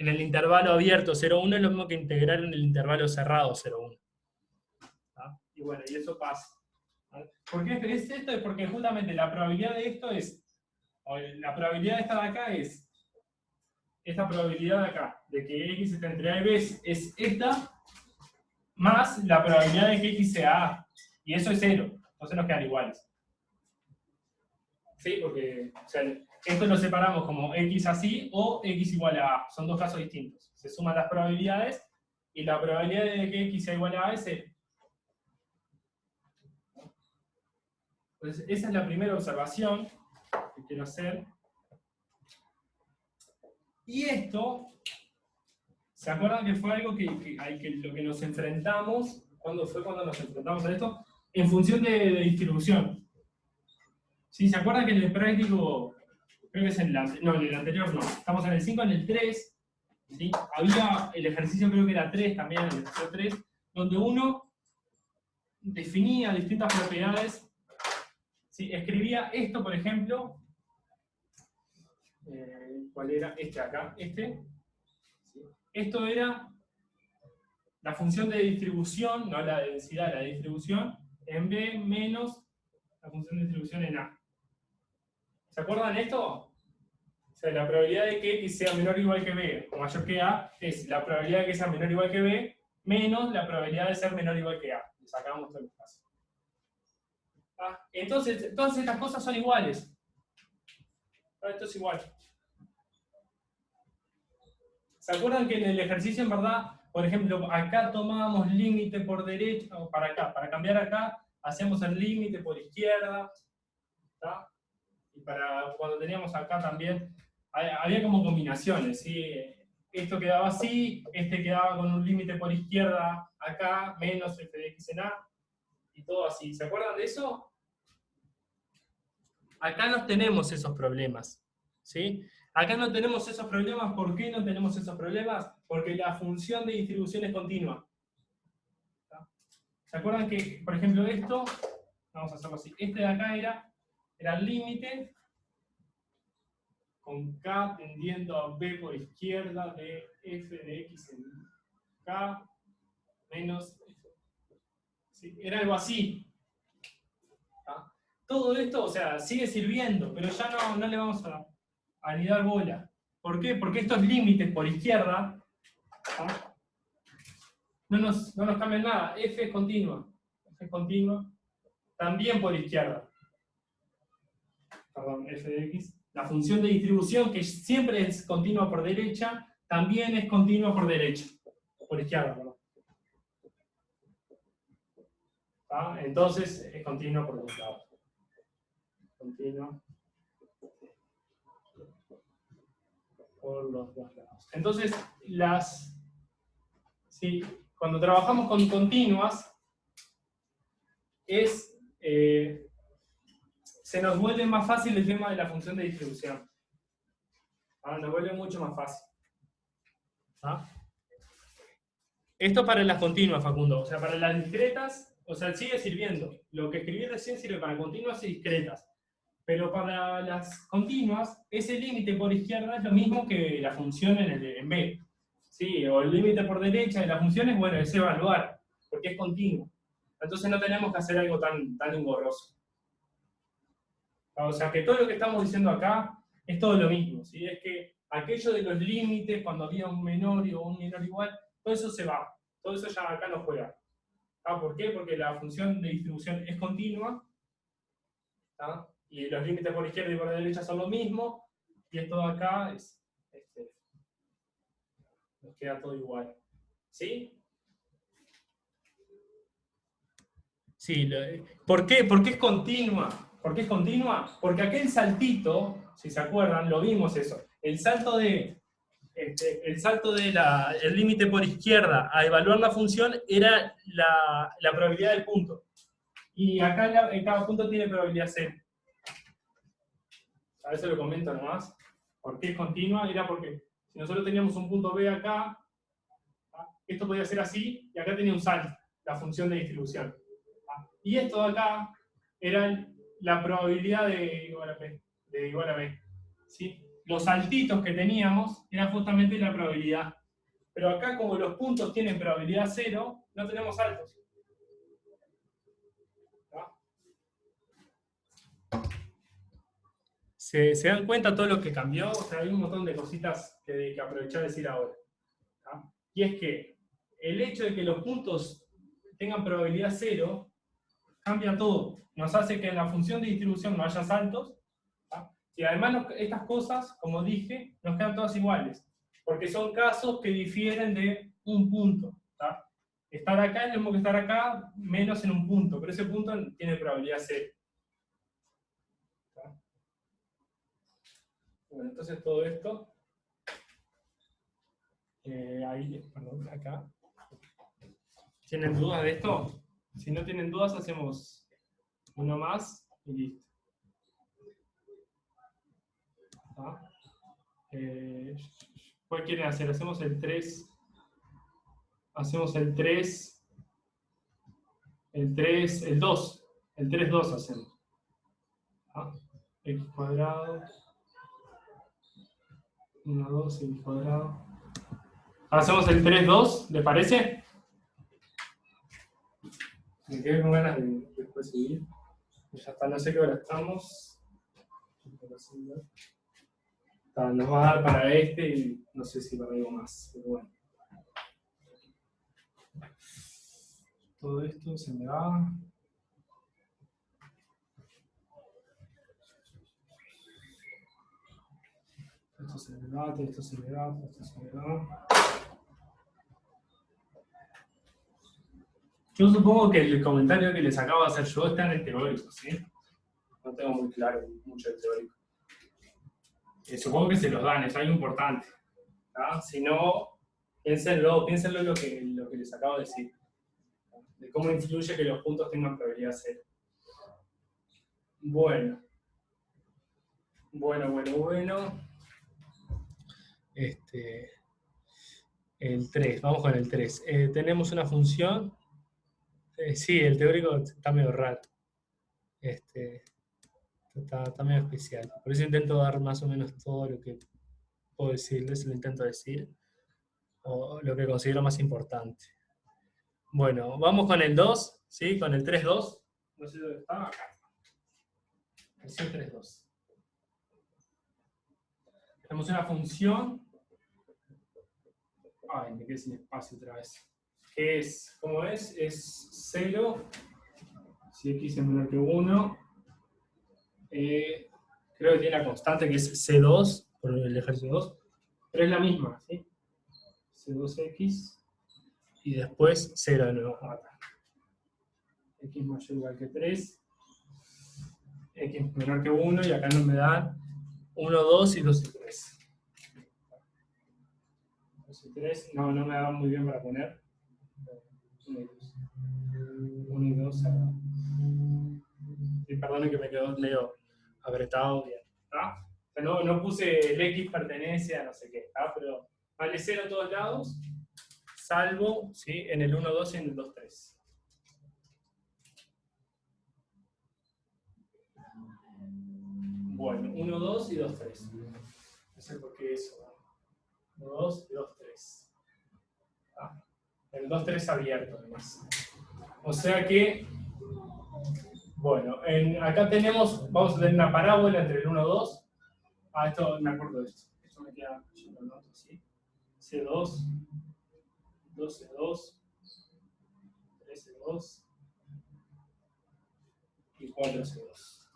el intervalo abierto 0,1 es lo mismo que integrar en el intervalo cerrado 0,1. ¿No? Y bueno, y eso pasa. ¿Vale? ¿Por qué es esto? Es porque justamente la probabilidad de esto es, o la probabilidad de esta de acá es, esta probabilidad de acá, de que X esté entre A y B es esta, más la probabilidad de que X sea A. Y eso es 0. Entonces nos quedan iguales. ¿Sí? Porque o sea, esto lo separamos como X así o X igual a A. Son dos casos distintos. Se suman las probabilidades y la probabilidad de que X sea igual a A es 0. Entonces, esa es la primera observación que quiero hacer. Y esto, ¿se acuerdan que fue algo que lo que nos enfrentamos? ¿Cuándo fue cuando nos enfrentamos a esto? En función de distribución. ¿Sí? ¿Se acuerdan que en el práctico, creo que es en el anterior no, estamos en el 5, en el 3, ¿sí? Había el ejercicio, creo que era 3 también, el ejercicio 3, donde uno definía distintas propiedades, ¿sí? Escribía esto, por ejemplo, ¿cuál era? Este acá, este. ¿Sí? Esto era la función de distribución, no la de densidad, la de distribución, en B menos la función de distribución en A. ¿Se acuerdan de esto? O sea, la probabilidad de que X sea menor o igual que B o mayor que A es la probabilidad de que sea menor o igual que B menos la probabilidad de ser menor o igual que A. Le sacamos todos los casos. ¿Ah? Entonces, todas estas cosas son iguales. Esto es igual. ¿Se acuerdan que en el ejercicio, en verdad, por ejemplo, acá tomábamos límite por derecha, o para acá, para cambiar acá, hacíamos el límite por izquierda, ¿tá? Y para cuando teníamos acá también, había como combinaciones, ¿sí? Esto quedaba así, este quedaba con un límite por izquierda acá, menos f de x en a, y todo así. ¿Se acuerdan de eso? Acá no tenemos esos problemas, ¿sí? Acá no tenemos esos problemas. ¿Por qué no tenemos esos problemas? Porque la función de distribución es continua. ¿Se acuerdan que, por ejemplo, esto, vamos a hacerlo así, este de acá era el límite con k tendiendo a b por izquierda de f de x en k menos f. ¿Sí? Era algo así. ¿Ah? Todo esto, o sea, sigue sirviendo, pero ya no le vamos a ni dar bola. ¿Por qué? Porque estos límites por izquierda, ¿ah? no nos cambian nada. F es continua. F es continua. También por izquierda. Perdón, f de x. La función de distribución, que siempre es continua por derecha, también es continua por derecha. Por izquierda, perdón. ¿Ah? Entonces es continua por los lados. Continua por los dos lados. Entonces, sí, cuando trabajamos con continuas, se nos vuelve más fácil el tema de la función de distribución. ¿Ah? Nos vuelve mucho más fácil. ¿Ah? Esto para las continuas, Facundo. O sea, para las discretas, o sea, sigue sirviendo. Lo que escribí recién sirve para continuas y discretas. Pero para las continuas, ese límite por izquierda es lo mismo que la función en B. Sí, o el límite por derecha de las funciones, bueno, es evaluar, porque es continuo. Entonces no tenemos que hacer algo tan engorroso. O sea, que todo lo que estamos diciendo acá es todo lo mismo. ¿Sí? Es que aquello de los límites, cuando había un menor o un menor igual, todo eso se va. Todo eso ya acá no juega. ¿Ah? ¿Por qué? Porque la función de distribución es continua. ¿Ah? Y los límites por izquierda y por derecha son lo mismo. Y esto de acá nos queda todo igual. ¿Sí? Sí. ¿Por qué? Porque es continua. ¿Por qué es continua? Porque aquel saltito, si se acuerdan, lo vimos eso. El salto de el límite por izquierda a evaluar la función era la probabilidad del punto. Y acá en cada punto tiene probabilidad 0. A veces lo comento nomás. ¿Por qué es continua? Era porque si nosotros teníamos un punto B acá, esto podía ser así, y acá tenía un salto, la función de distribución. Y esto de acá era la probabilidad de igual a B. ¿Sí? Los saltitos que teníamos eran justamente la probabilidad. Pero acá, como los puntos tienen probabilidad 0, no tenemos saltos. ¿Se dan cuenta todo lo que cambió? O sea, hay un montón de cositas que aprovechar de decir ahora. ¿Tá? Y es que el hecho de que los puntos tengan probabilidad 0 cambia todo. Nos hace que en la función de distribución no haya saltos. ¿Tá? Y además estas cosas, como dije, nos quedan todas iguales. Porque son casos que difieren de un punto. ¿Tá? Estar acá es lo mismo que estar acá, menos en un punto. Pero ese punto tiene probabilidad 0. Bueno, entonces todo esto, perdón, acá. ¿Tienen dudas de esto? Si no tienen dudas, hacemos uno más y listo. ¿Cuál quieren hacer? Hacemos el 3. Hacemos el 3. El 3, el 2. El 3, 2 hacemos. X cuadrado. 1, 2, X cuadrado. Hacemos el 3, 2, ¿le parece? Me quedé con ganas de después seguir. Ya está, no sé qué hora estamos. Nos va a dar para este y no sé si para algo más, pero bueno. Todo esto se me va. Esto se me va, esto se me va, esto se me va. Yo supongo que el comentario que les acabo de hacer yo está en el teórico, ¿sí? No tengo muy claro mucho el teórico. Supongo que se los dan, es algo importante. ¿Tá? Si no, piénsenlo lo que les acabo de decir. De cómo influye que los puntos tengan probabilidad 0. Bueno. El 3, vamos con el 3. Tenemos una función. Sí, el teórico está medio raro. Está medio especial. Por eso intento dar más o menos todo lo que puedo decirles, lo intento decir. O lo que considero más importante. Bueno, vamos con el 2, ¿sí? Con el 3, 2. No sé dónde está, acá. Versión 3, 2. Tenemos una función. Ay, me quedé sin espacio otra vez. ¿Cómo es? Es 0. Si x es menor que 1. Creo que tiene la constante que es C2, por el ejercicio 2. Pero es la misma, ¿sí? C2x. Y después 0 de nuevo. X mayor o igual que 3. X menor que 1. Y acá no me dan 1, 2 y 2 y 3. 2 y 3. No me da muy bien para poner. 1 y 2. 1 y 2 acá. Y perdonen que me quedó medio apretado bien. ¿Tá? O sea, no puse el X pertenece a no sé qué. ¿Tá? Pero vale 0 en todos lados. Salvo, ¿sí? En el 1, 2 y en el 2, 3. Bueno, 1, 2 y 2, 3. No sé por qué eso. 1, 2 y 2, 3. ¿Ah? El 2, 3 abierto además. O sea que, bueno, acá vamos a tener una parábola entre el 1 y 2. Esto me acuerdo de esto. Esto me queda, yo lo noto así. C2, 2C2, 3C2 y 4C2.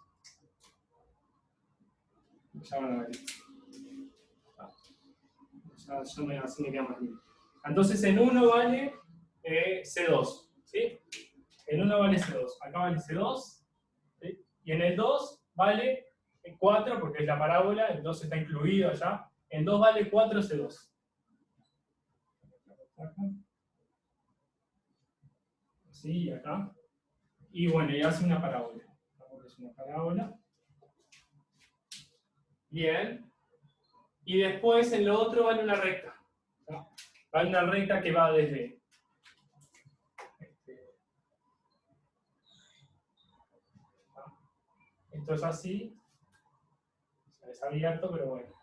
Ya van a ver. Así me queda más bien. Entonces en 1 vale C2. ¿Sí? En 1 vale C2. Acá vale C2. ¿Sí? Y en el 2 vale 4, porque es la parábola, el 2 está incluido allá. En 2 vale 4C2. Así, acá. Y bueno, y hace una parábola. Es una parábola. Bien. Y después en lo otro vale una recta. ¿No? Vale una recta que va desde Esto es así. Es abierto, pero bueno.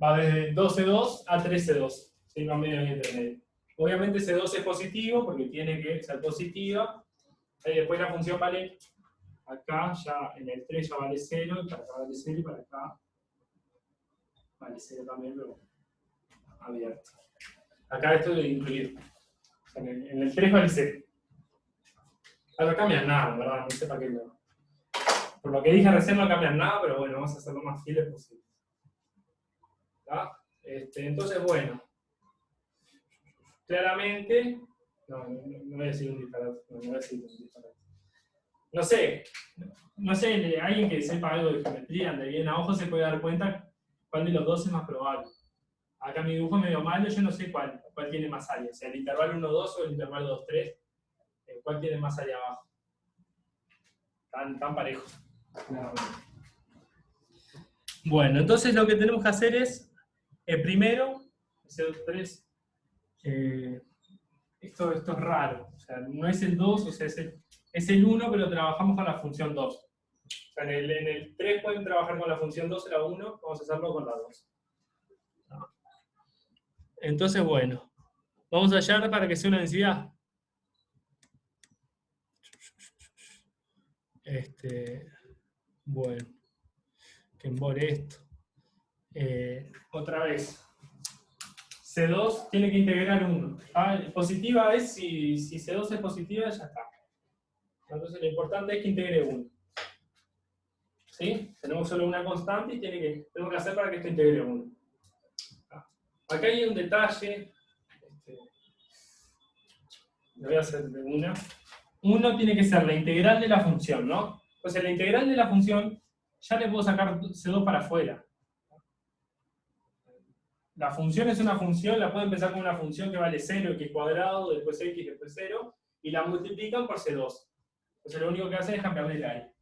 Va desde 2C2 a 3C2. ¿Sí? Va medio en intermedio. Obviamente C2 es positivo porque tiene que ser positiva. Y después la función vale, acá ya en el 3 ya vale 0, y para acá vale 0 y para acá vale 0 también, pero abierto. Acá esto es incluido. O sea, en el 3 vale 0. Ahora no cambia nada, ¿verdad? No sé para qué no. Por lo que dije recién no cambian nada, pero bueno, vamos a hacer lo más fieles posible. Entonces, bueno, claramente, no voy a decir un disparate, no voy a decir un disparate. No sé, alguien que sepa algo de geometría, de bien a ojo, se puede dar cuenta cuál de los dos es más probable. Acá mi dibujo es medio malo, yo no sé cuál tiene más área, o sea, el intervalo 1, 2 o el intervalo 2, 3, cuál tiene más área abajo. Tan parejo. Bueno, entonces lo que tenemos que hacer es, primero, C2, 3, esto es raro, o sea, no es el 2, o sea, es el 1, pero trabajamos con la función 2. O sea, en el 3 pueden trabajar con la función 2 en la 1, vamos a hacerlo con la 2. Entonces, bueno, vamos a hallar para que sea una densidad. Bueno, que embore esto. Otra vez. C2 tiene que integrar 1. Positiva es si C2 es positiva, ya está. Entonces lo importante es que integre 1. ¿Sí? Tenemos solo una constante y tenemos que hacer para que esto integre 1. Acá hay un detalle. Lo voy a hacer de una. 1 tiene que ser la integral de la función, ¿no? Entonces la integral de la función ya le puedo sacar C2 para afuera. La función es una función, la puedo empezar con una función que vale 0, x cuadrado, después x, después 0, y la multiplican por C2. Entonces lo único que hacen es cambiarle el área.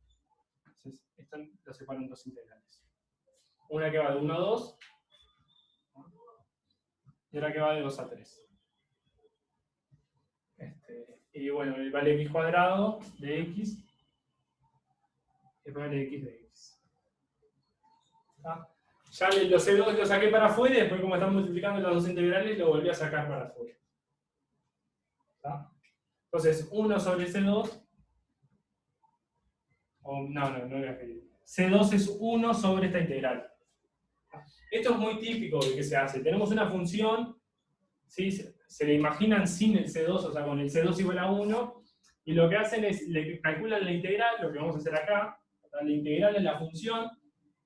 Entonces, esto lo separan en dos integrales. Una que va de 1 a 2, y otra que va de 2 a 3. Y bueno, vale x cuadrado de x, y después vale x de x. ¿Está? Ya los C2 lo saqué para afuera, y después como están multiplicando las dos integrales, lo volví a sacar para afuera. ¿Está? Entonces, 1 sobre C2, no voy a escribir. C2 es 1 sobre esta integral. Esto es muy típico de que se hace. Tenemos una función, ¿sí? Se le imaginan sin el C2, o sea, con el C2 igual a 1, y lo que hacen es, le calculan la integral, lo que vamos a hacer acá, la integral es la función,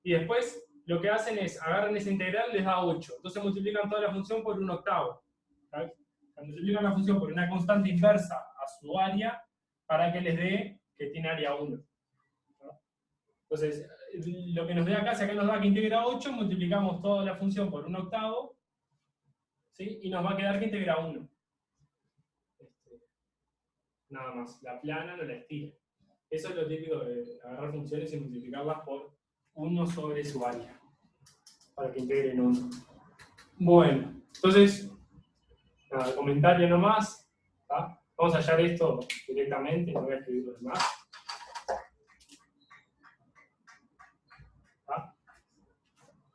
y después lo que hacen es, agarran esa integral, les da 8. Entonces multiplican toda la función por 1/8. ¿Sabes? Multiplican la función por una constante inversa a su área, para que les dé que tiene área 1. ¿No? Entonces, lo que nos da acá, si acá nos da que integra 8, multiplicamos toda la función por 1/8, ¿sí? Y nos va a quedar que integra 1. Nada más, la plana no la estira. Eso es lo típico de agarrar funciones y multiplicarlas por 1 sobre su área, para que integren 1. Bueno, entonces, nada, comentario nomás. ¿Tá? Vamos a hallar esto directamente, no voy a escribir lo demás. ¿Tá?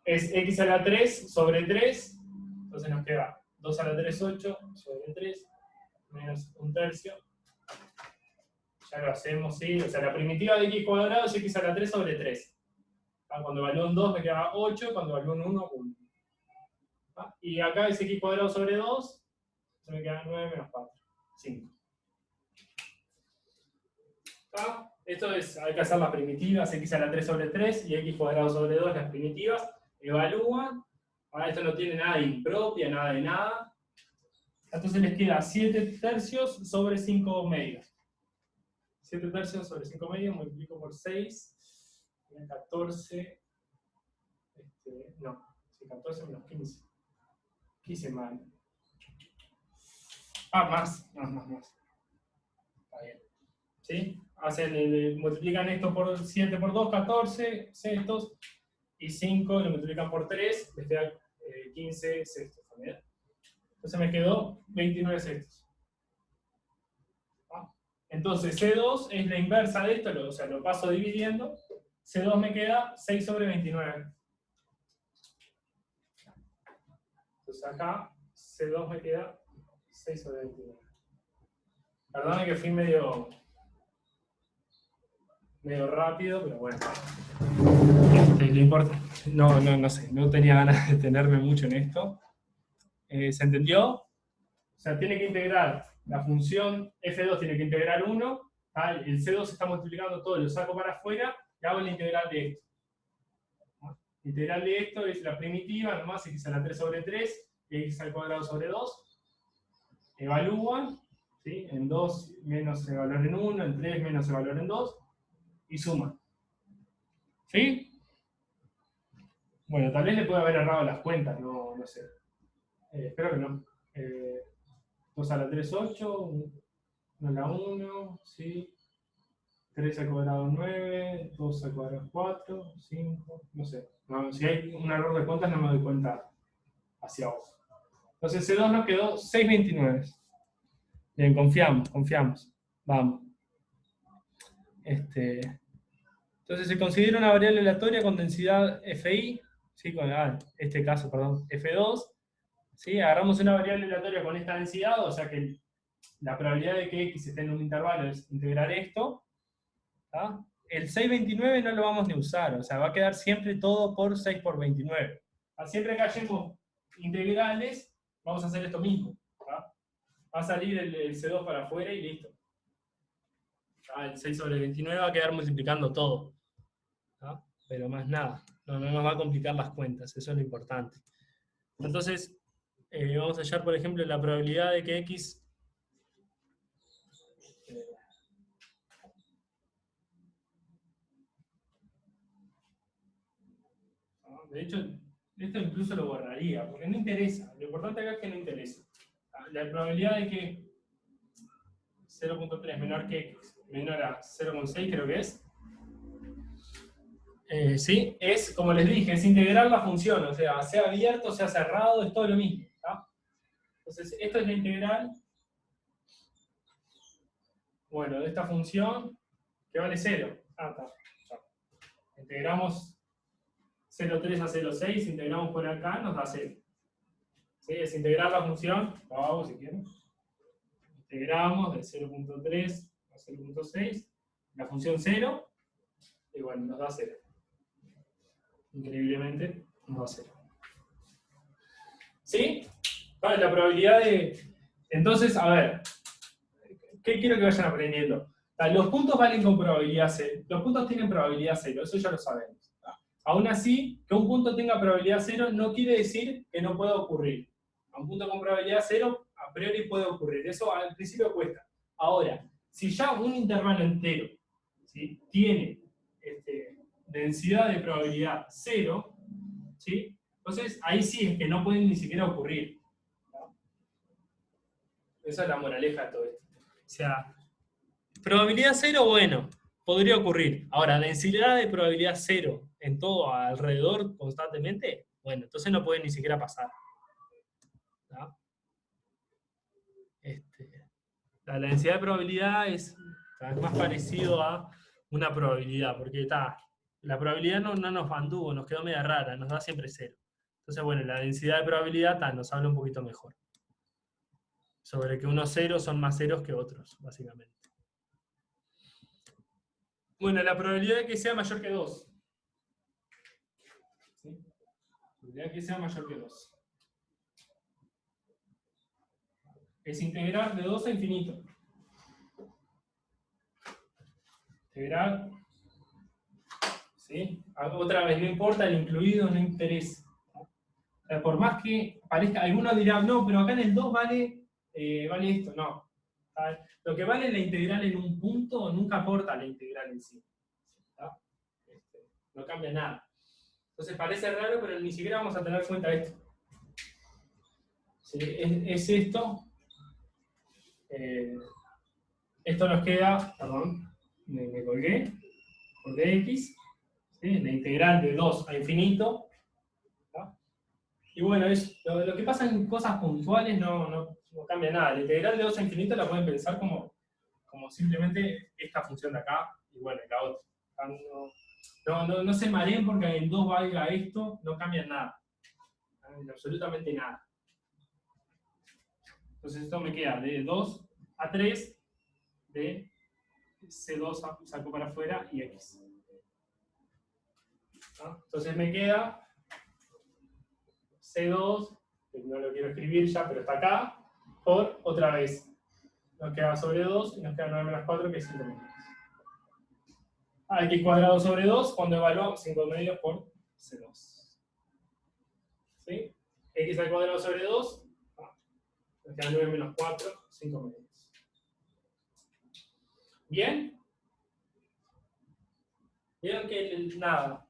Es x a la 3 sobre 3, entonces nos queda 2 a la 3, 8 sobre 3, menos 1/3. Ya lo hacemos, ¿sí? O sea, la primitiva de x cuadrado es x a la 3 sobre 3. Cuando evalúo un 2 me queda 8, cuando evalúo un 1, 1. Y acá es x cuadrado sobre 2, se me queda 9 menos 4, 5. Esto es, hay que hacer las primitivas, x a la 3 sobre 3 y x cuadrado sobre 2, las primitivas. Evalúan. Ahora esto no tiene nada de impropia, nada de nada. Entonces les queda 7/3 sobre 5 medios. 7/3 sobre 5 medios, multiplico por 6, 14, no, 14 menos 15. 15 más. Más. Está bien. ¿Sí? Multiplican esto por 7 por 2, 14 sextos, y 5 lo multiplican por 3, les queda 15 sextos también. Entonces me quedó 29 sextos. Entonces C2 es la inversa de esto, o sea, lo paso dividiendo. C2 me queda 6 sobre 29. Entonces acá C2 me queda 6 sobre 29. Perdón que fui medio rápido, pero bueno. Lo importa. No sé, no tenía ganas de detenerme mucho en esto. ¿Se entendió? O sea, tiene que integrar la función F2, tiene que integrar 1, ¿tá? El C2 se está multiplicando todo, lo saco para afuera y hago la integral de esto. ¿No? La integral de esto es la primitiva, nomás x a la 3 sobre 3 y x al cuadrado sobre 2. Evalúan, ¿sí? En 2 menos el valor en 1, en 3 menos el valor en 2, y suman. ¿Sí? Bueno, tal vez le puede haber errado las cuentas, no sé. Espero que no. 2 a la 3, 8, 1 a la 1, ¿sí? 3 al cuadrado 9, 2 al cuadrado 4, 5, no sé. No, si hay un error de cuentas no me doy cuenta hacia abajo. Entonces C2 nos quedó 6,29. Bien, confiamos. Vamos. Entonces se considera una variable aleatoria con densidad FI, ¿sí? Este caso, perdón, F2. ¿Sí? Agarramos una variable aleatoria con esta densidad, o sea que la probabilidad de que x esté en un intervalo es integrar esto. ¿Tá? El 6,29 no lo vamos ni a usar, o sea, va a quedar siempre todo por 6 por 29. Siempre que hallemos integrales, vamos a hacer esto mismo. ¿Tá? Va a salir el C2 para afuera y listo. ¿Tá? El 6 sobre 29 va a quedar multiplicando todo. ¿Tá? Pero más nada, no nos va a complicar las cuentas, eso es lo importante. Entonces, vamos a hallar, por ejemplo, la probabilidad de que x... De hecho, esto incluso lo borraría, porque no interesa. Lo importante acá es que no interesa. La probabilidad de que 0.3 menor que x menor a 0.6 creo que es. Sí, es, como les dije, es integrar la función, o sea abierto, sea cerrado, es todo lo mismo. ¿Tá? Entonces, esto es la integral, bueno, de esta función, que vale 0. Está. Integramos 0,3 a 0,6, integramos por acá, nos da 0. ¿Sí? Es integrar la función, lo hago si quieren. Integramos de 0.3 a 0.6, la función 0, y bueno, nos da 0. Increíblemente, nos da 0. ¿Sí? Vale, la probabilidad de... Entonces, a ver, ¿qué quiero que vayan aprendiendo? Los puntos valen con probabilidad 0. Los puntos tienen probabilidad 0, eso ya lo sabemos. Aún así, que un punto tenga probabilidad 0 no quiere decir que no pueda ocurrir. A un punto con probabilidad 0, a priori puede ocurrir. Eso al principio cuesta. Ahora, si ya un intervalo entero, ¿sí? Tiene densidad de probabilidad 0, ¿sí? Entonces ahí sí es que no pueden ni siquiera ocurrir. ¿No? Esa es la moraleja de todo esto. O sea, probabilidad 0, bueno, podría ocurrir. Ahora, densidad de probabilidad 0 en todo alrededor constantemente, bueno, entonces no puede ni siquiera pasar. ¿No? La densidad de probabilidad es más parecido a una probabilidad, porque la probabilidad no nos anduvo, nos quedó media rara, nos da siempre 0. Entonces, bueno, la densidad de probabilidad nos habla un poquito mejor. Sobre que unos ceros son más ceros que otros, básicamente. Bueno, la probabilidad de que sea mayor que 2. ¿Sí? La probabilidad de que sea mayor que 2. Es integrar de 2 a infinito. Integrar. ¿Sí? Otra vez, no importa el incluido, no interesa. Por más que parezca, algunos dirán, no, pero acá en el 2 vale esto. No. Lo que vale la integral en un punto nunca aporta la integral en sí. No cambia nada. Entonces parece raro, pero ni siquiera vamos a tener en cuenta esto. ¿Sí? Es esto. Esto nos queda, perdón, me colgué, por dx, ¿sí? La integral de 2 a infinito. ¿No? Y bueno, lo que pasa en cosas puntuales no cambia nada. La integral de 2 a infinito la pueden pensar como como simplemente esta función de acá y bueno, y la otra. No se mareen porque en 2 valga esto, no cambia nada. Absolutamente nada. Entonces esto me queda de 2 a 3, de C2 saco para afuera y X. ¿No? Entonces me queda C2, que no lo quiero escribir ya, pero está acá, por otra vez. Nos queda sobre 2 y nos queda 9 menos 4, que es 5 medios. X cuadrado sobre 2, cuando evaluamos 5 medios por C2. ¿Sí? X al cuadrado sobre 2, nos queda 9 menos 4, 5 medios. ¿Bien? Vieron que nada.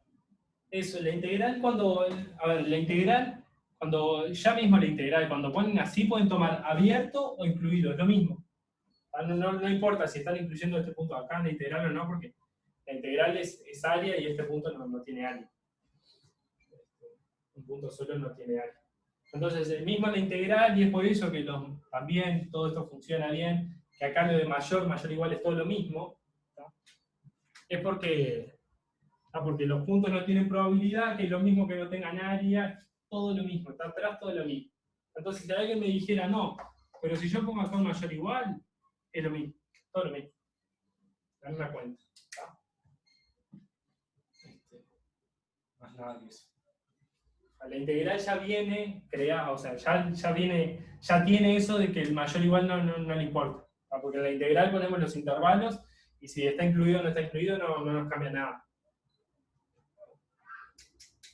Eso, la integral cuando. A ver, la integral, cuando ya mismo la integral, cuando ponen así, pueden tomar abierto o incluido, es lo mismo. No importa si están incluyendo este punto acá en la integral o no, porque la integral es área y este punto no tiene área. Un punto solo no tiene área. Entonces, el mismo la integral, y es por eso que también todo esto funciona bien, que acá lo de mayor igual es todo lo mismo, ¿tá? Es porque los puntos no tienen probabilidad, que es lo mismo que no tengan área, todo lo mismo, está atrás todo lo mismo. Entonces, si alguien me dijera, no, pero si yo pongo acá un mayor igual, es lo mismo, todo lo mismo. La misma cuenta. ¿Tá? Más nada que eso. La integral ya viene creada, o sea, ya tiene eso de que el mayor igual no le importa. ¿Tá? Porque en la integral ponemos los intervalos y si está incluido o no está incluido no nos cambia nada.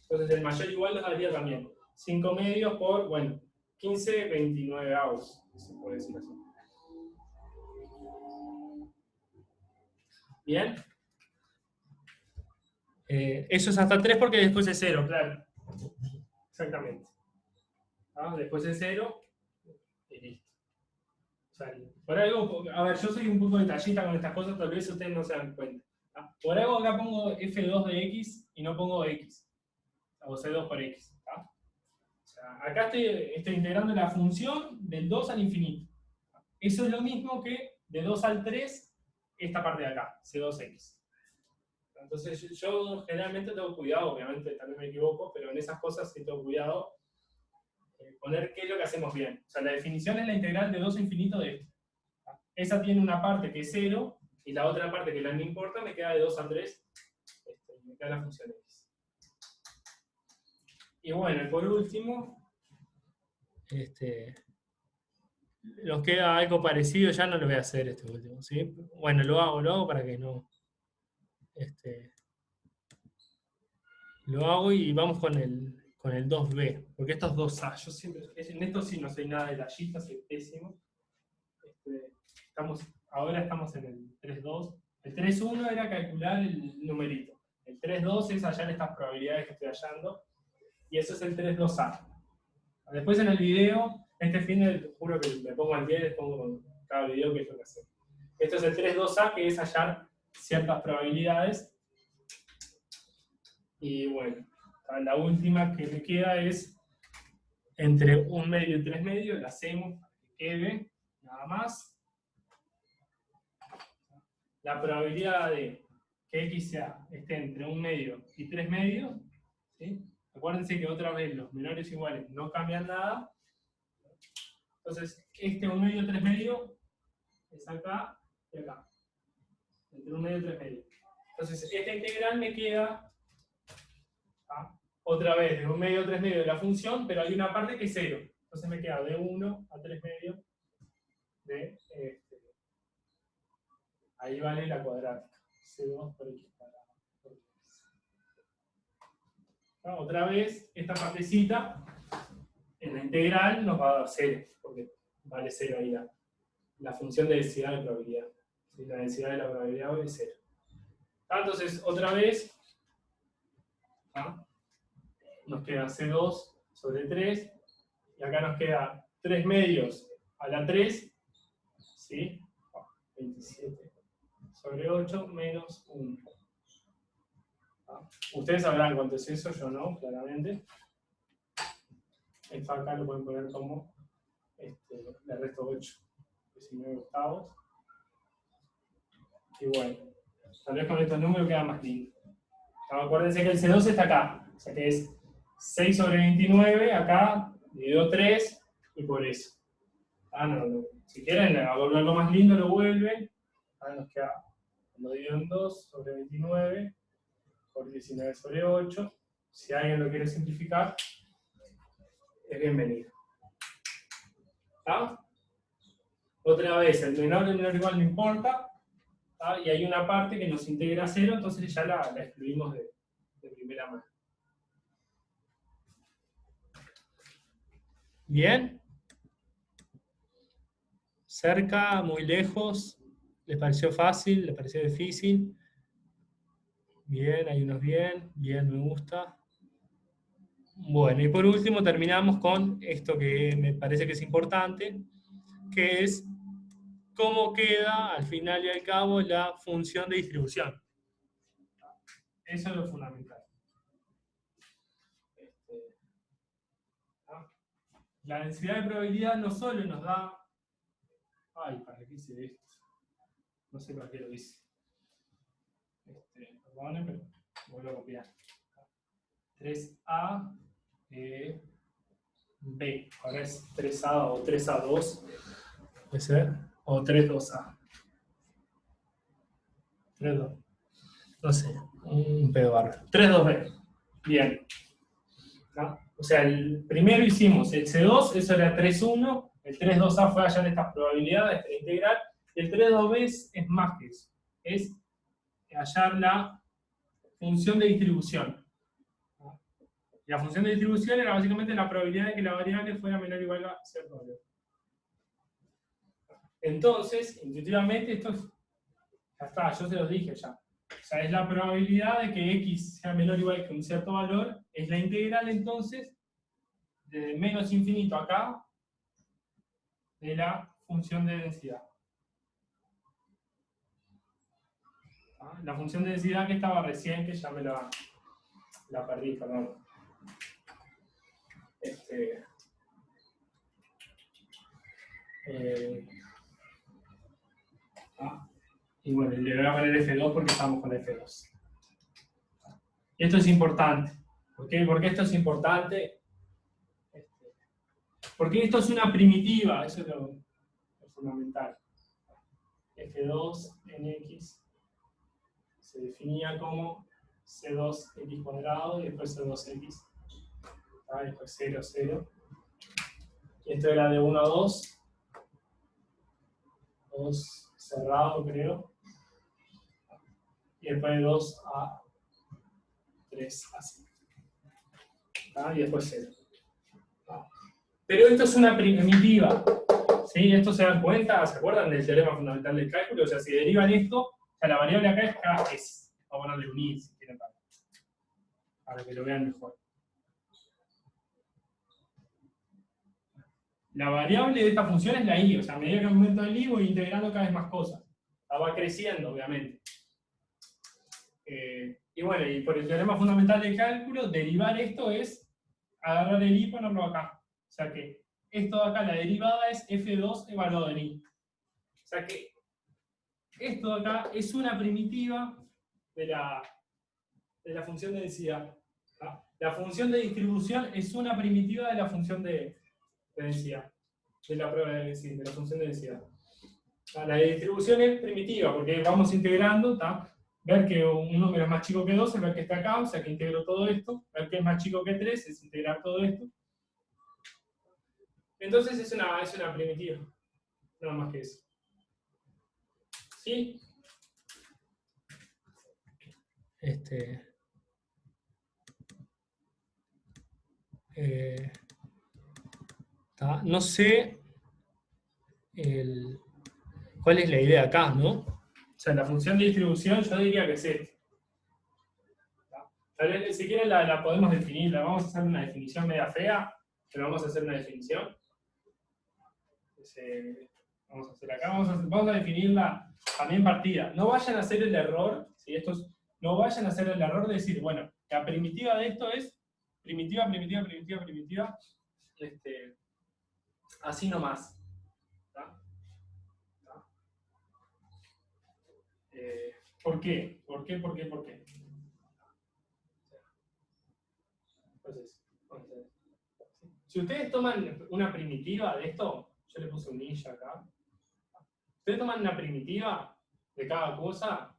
Entonces el mayor igual nos daría también 5 medios por, bueno, 15 29avos, se puede decir así. ¿Bien? Eso es hasta 3 porque después es 0, claro. Exactamente. ¿Ah? Después es 0 y listo. O sea, por algo, a ver, yo soy un poco detallista con estas cosas, tal vez ustedes no se dan cuenta. ¿Ah? Por algo acá pongo f2 de x y no pongo x. O c2 por x. ¿Ah? O sea, acá estoy integrando la función del 2 al infinito. Eso es lo mismo que de 2 al 3, esta parte de acá, c2x. Entonces yo generalmente tengo cuidado, obviamente también me equivoco, pero en esas cosas sí tengo cuidado poner qué es lo que hacemos bien. O sea, la definición es la integral de 2 a infinito de esto. Esa tiene una parte que es 0, y la otra parte que no me importa me queda de 2 a 3, me queda la función x. Y bueno, y por último, nos queda algo parecido, ya no lo voy a hacer este último, ¿sí? Bueno, lo hago para que no... lo hago y vamos con el 2b, porque esto es 2a. Yo siempre, en esto sí no soy nada detallista, soy pésimo. Ahora estamos en el 3.2. El 3.1 era calcular el numerito. El 3.2 es hallar estas probabilidades que estoy hallando. Y eso es el 3.2a. Después en el video, este fin, juro que me pongo al día y les pongo con cada video que es lo que hacemos. Esto es el 3.2a, que es hallar ciertas probabilidades. Y bueno, la última que me queda es entre 1 medio y 3 medios, la hacemos para que quede, nada más. La probabilidad de que x esté entre 1 medio y 3 medios, ¿sí? Acuérdense que otra vez los menores iguales no cambian nada. Entonces, 1 medio y 3 medios es acá y acá. Entre 1 medio y 3 medios. Entonces, esta integral me queda otra vez de 1 medio a 3 medios de la función, pero hay una parte que es 0. Entonces me queda de 1 a 3 medios de ahí vale la cuadrática. C2 por x cuadrado. Otra vez, esta partecita en la integral nos va a dar 0, porque vale 0 ahí la función de densidad de probabilidad. ¿Sí? La densidad de la probabilidad vale 0. Entonces, otra vez, nos queda C2 sobre 3, y acá nos queda 3 medios a la 3, ¿sí? 27 sobre 8 menos 1. Ustedes sabrán cuánto es eso, yo no, claramente. Esto acá lo pueden poner como le resto 8, 19 octavos. Y bueno, tal vez con estos números queda más lindo. Acuérdense que el C2 está acá, o sea que es 6 sobre 29, acá dividido 3, y por eso. No. Si quieren a volverlo más lindo, lo vuelven. Ahora nos queda, cuando divido en 2 sobre 29, por 19 sobre 8. Si alguien lo quiere simplificar, es bienvenido. ¿Está? Otra vez, el menor igual no importa. ¿Está? Y hay una parte que nos integra a 0, entonces ya la excluimos de primera mano. ¿Bien? ¿Cerca? ¿Muy lejos? ¿Les pareció fácil? ¿Les pareció difícil? Bien, hay unos bien, me gusta. Bueno, y por último terminamos con esto que me parece que es importante, que es cómo queda al final y al cabo la función de distribución. Eso es lo fundamental. La densidad de probabilidad no solo nos da... Ay, ¿para qué hice esto? No sé para qué lo hice. Perdonen, pero vuelvo a copiar. 3A B. Ahora es 3A o 3A2. Puede ser. O 3-2A. 3-2. No sé. Un P barra. 3-2B. Bien. ¿No? O sea, el primero hicimos el C2, eso era 3-1. El 3-2A fue hallar estas probabilidades, esta integral. Y el 3-2B es más que eso. Es hallar la función de distribución. Y la función de distribución era básicamente la probabilidad de que la variable fuera menor o igual a cierto valor. Entonces, intuitivamente, esto es, ya está, yo se los dije ya. O sea, es la probabilidad de que x sea menor o igual que un cierto valor, es la integral entonces, de menos infinito acá, de la función de densidad. La función de densidad que estaba recién, que ya me la perdí, perdón. Y bueno, le voy a poner F2 porque estamos con F2. Y esto es importante. ¿Por qué? Porque esto es importante. Porque esto es una primitiva, eso es lo fundamental. F2 en X se definía como C2X cuadrado y después C2X. Después 0, 0. Y esto era de 1 a 2. 2 cerrado, creo. Y después de 2 a 3, así. Y después 0. Pero esto es una primitiva. ¿Sí? Esto se dan cuenta, ¿se acuerdan del teorema fundamental del cálculo? O sea, si derivan esto, o sea, la variable acá es KS. Vamos a ponerle un I, si quieren, para que lo vean mejor. La variable de esta función es la I, o sea, a medida que aumento el I voy integrando cada vez más cosas. Va creciendo, obviamente. Y bueno, y por el teorema fundamental del cálculo, derivar esto es agarrar el I y ponerlo acá. O sea que esto de acá, la derivada es F2 evaluado en I. O sea que esto de acá es una primitiva de la función de densidad. La función de distribución es una primitiva de la función de densidad. De la función de densidad. La de distribución es primitiva, porque vamos integrando, ver que un número es más chico que 2 es ver que está acá, o sea que integro todo esto. Ver que es más chico que 3 es integrar todo esto. Entonces es una primitiva. Nada más que eso. ¿Sí? No sé cuál es la idea acá, ¿no? O sea, la función de distribución yo diría que es esta. Si quieren la podemos definir, la vamos a hacer una definición media fea, pero vamos a hacer una definición. Vamos a hacer acá, vamos a definirla también partida. No vayan a hacer el error, ¿sí? No vayan a hacer el error de decir, bueno, la primitiva de esto es primitiva, así nomás. ¿Por qué? ¿Por qué? ¿Por qué? ¿Por qué? Entonces, si ustedes toman una primitiva de esto, yo le puse un ninja acá. Ustedes toman una primitiva de cada cosa,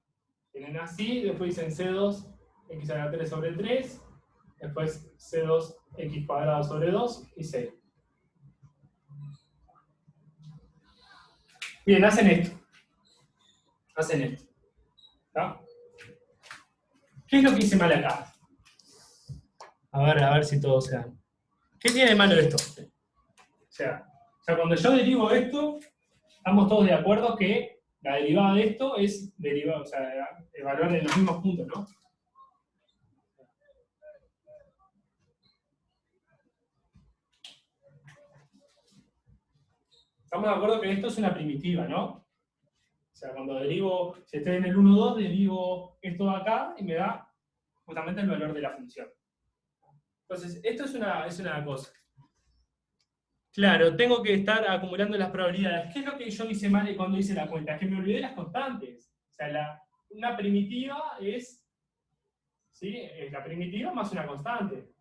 tienen así, después dicen C2 x a la 3 sobre 3, después C2 x cuadrado sobre 2 y 0. Bien, hacen esto. Hacen esto. ¿Está? ¿Qué es lo que hice mal acá? A ver si todo se da. ¿Qué tiene de malo esto? O sea, cuando yo derivo esto, estamos todos de acuerdo que la derivada de esto es derivada, o sea, evaluar en los mismos puntos, ¿no? Estamos de acuerdo que esto es una primitiva, ¿no? O sea, cuando derivo, si estoy en el 1, 2, derivo esto de acá y me da justamente el valor de la función. Entonces, esto es una cosa. Claro, tengo que estar acumulando las probabilidades. ¿Qué es lo que yo hice mal cuando hice la cuenta? Es que me olvidé de las constantes. O sea, una primitiva es, ¿sí? Es la primitiva más una constante.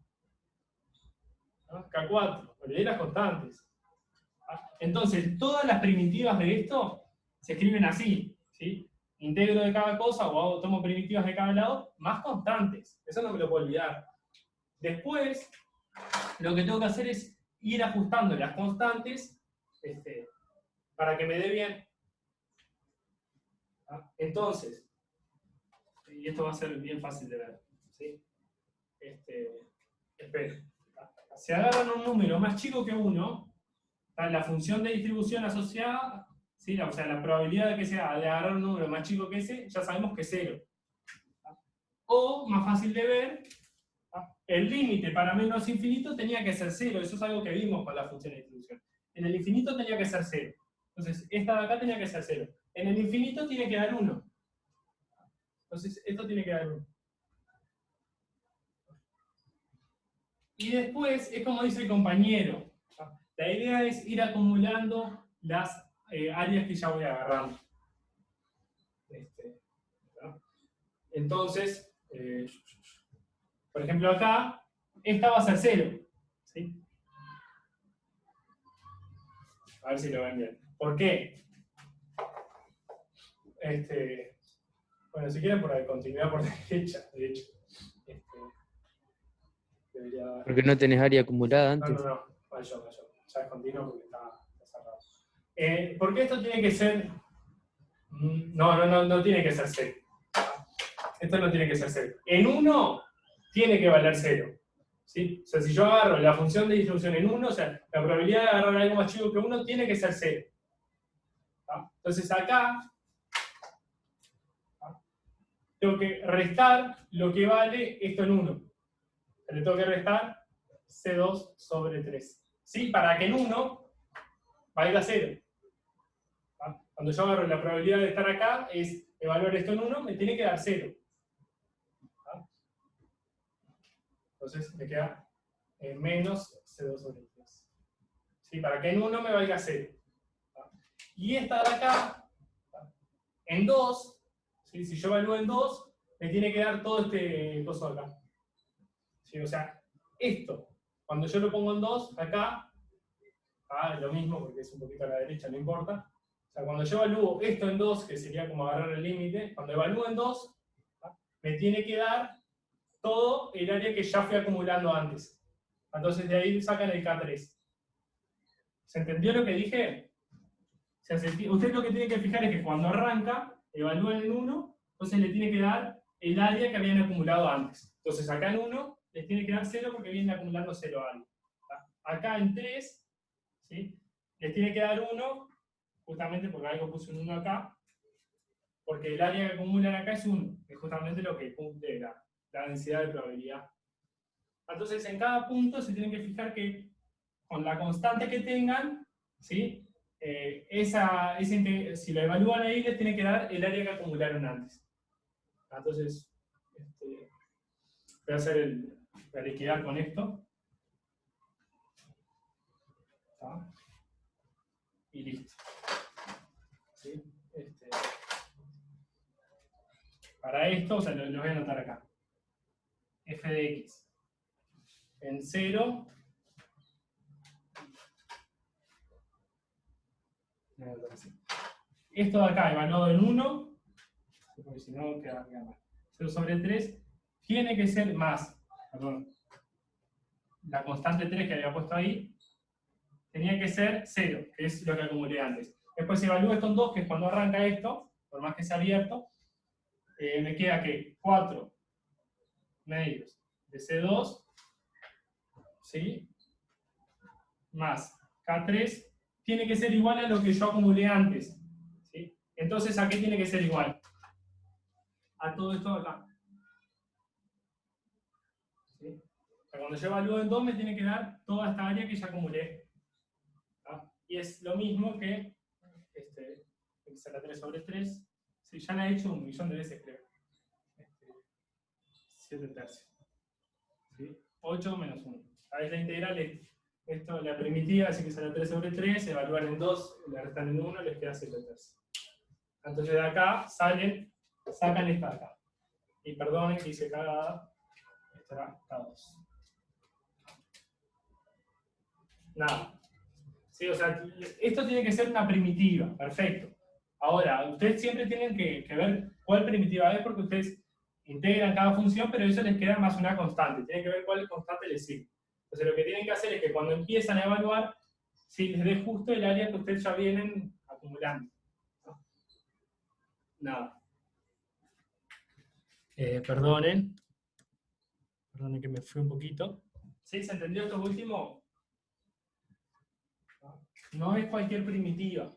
¿No? K4, me olvidé de las constantes. Entonces, todas las primitivas de esto se escriben así, ¿sí? Integro de cada cosa o tomo primitivas de cada lado, más constantes. Eso no me lo puedo olvidar. Después, lo que tengo que hacer es ir ajustando las constantes para que me dé bien. Entonces, y esto va a ser bien fácil de ver, ¿sí? Espero. Si agarran un número más chico que 1, la función de distribución asociada, ¿sí? O sea, la probabilidad de que sea de agarrar un número más chico que ese, ya sabemos que es 0. O, más fácil de ver, el límite para menos infinito tenía que ser 0. Eso es algo que vimos con la función de distribución. En el infinito tenía que ser 0. Entonces, esta de acá tenía que ser 0. En el infinito tiene que dar 1. Entonces, esto tiene que dar 1. Y después, es como dice el compañero. La idea es ir acumulando las áreas que ya voy agarrando. ¿No? Entonces, por ejemplo acá, esta va a ser 0. ¿Sí? A ver si lo ven bien. ¿Por qué? Bueno, si quieren por continuidad por derecha, de hecho. Debería... Porque no tenés área acumulada antes. No. Mayor. Ya es continuo porque está cerrado. ¿Por qué esto tiene que ser? No tiene que ser 0. Esto no tiene que ser 0. En 1 tiene que valer 0. ¿Sí? O sea, si yo agarro la función de distribución en 1, o sea, la probabilidad de agarrar algo más chico que 1 tiene que ser 0. Entonces acá tengo que restar lo que vale esto en 1. Le tengo que restar C2 sobre 3. ¿Sí? Para que en 1 valga 0. Cuando yo agarro la probabilidad de estar acá, es evaluar esto en 1, me tiene que dar 0. Entonces me queda menos C2 sobre 3. ¿Sí? Para que en 1 me valga 0. Y esta de acá, en 2, ¿sí? Si yo evalúo en 2, me tiene que dar todo este coso de acá. ¿Sí? O sea, esto, cuando yo lo pongo en 2, acá, es lo mismo porque es un poquito a la derecha, no importa. O sea, cuando yo evalúo esto en 2, que sería como agarrar el límite, cuando evalúo en 2, me tiene que dar todo el área que ya fui acumulando antes. Entonces de ahí sacan el K3. ¿Se entendió lo que dije? O sea, usted lo que tiene que fijar es que cuando arranca, evalúan en 1, entonces le tiene que dar el área que habían acumulado antes. Entonces acá en 1 les tiene que dar 0 porque vienen acumulando 0 área. Acá en 3, ¿sí? Les tiene que dar 1, justamente porque algo puse un 1 acá, porque el área que acumulan acá es 1, que es justamente lo que cumple la densidad de probabilidad. Entonces en cada punto se tienen que fijar que con la constante que tengan, ¿sí? Si lo evalúan ahí, les tiene que dar el área que acumularon antes. Entonces, voy a hacer la liquidar con esto. ¿Está? Y listo. ¿Sí? para esto, o sea, lo voy a anotar acá. F de X en 0. Esto de acá evaluado en 1, porque si no queda mal. 0 sobre 3 tiene que ser más, perdón, la constante 3 que había puesto ahí, tenía que ser 0, que es lo que acumulé antes. Después evalúo estos dos, que es cuando arranca esto, por más que sea abierto, me queda que 4 medios de C2, ¿sí? Más K3, tiene que ser igual a lo que yo acumulé antes, ¿sí? Entonces, ¿a qué tiene que ser igual? A todo esto de acá. ¿Sí? O sea, cuando yo evalúo en 2 me tiene que dar toda esta área que ya acumulé. ¿Ah? Y es lo mismo que X a la 3 sobre 3. Sí, ya la he hecho 1.000.000 de veces, creo. 7 tercios. ¿Sí? 8 menos 1. A veces la integral es esto, la primitiva, así que es a la 3 sobre 3, evaluar en 2, le restan en 1, les queda 7 tercios. Entonces de acá sacan esta de acá. Y perdonen que hice cagada, estará K2. Nada. Sí, o sea, esto tiene que ser una primitiva, perfecto. Ahora, ustedes siempre tienen que ver cuál primitiva es, porque ustedes integran cada función, pero eso les queda más una constante. Tienen que ver cuál constante les sirve. Entonces, lo que tienen que hacer es que cuando empiezan a evaluar, si les dé justo el área que ustedes ya vienen acumulando. ¿No? Nada. Perdonen que me fui un poquito. ¿Sí? ¿Se entendió esto último? No es cualquier primitiva.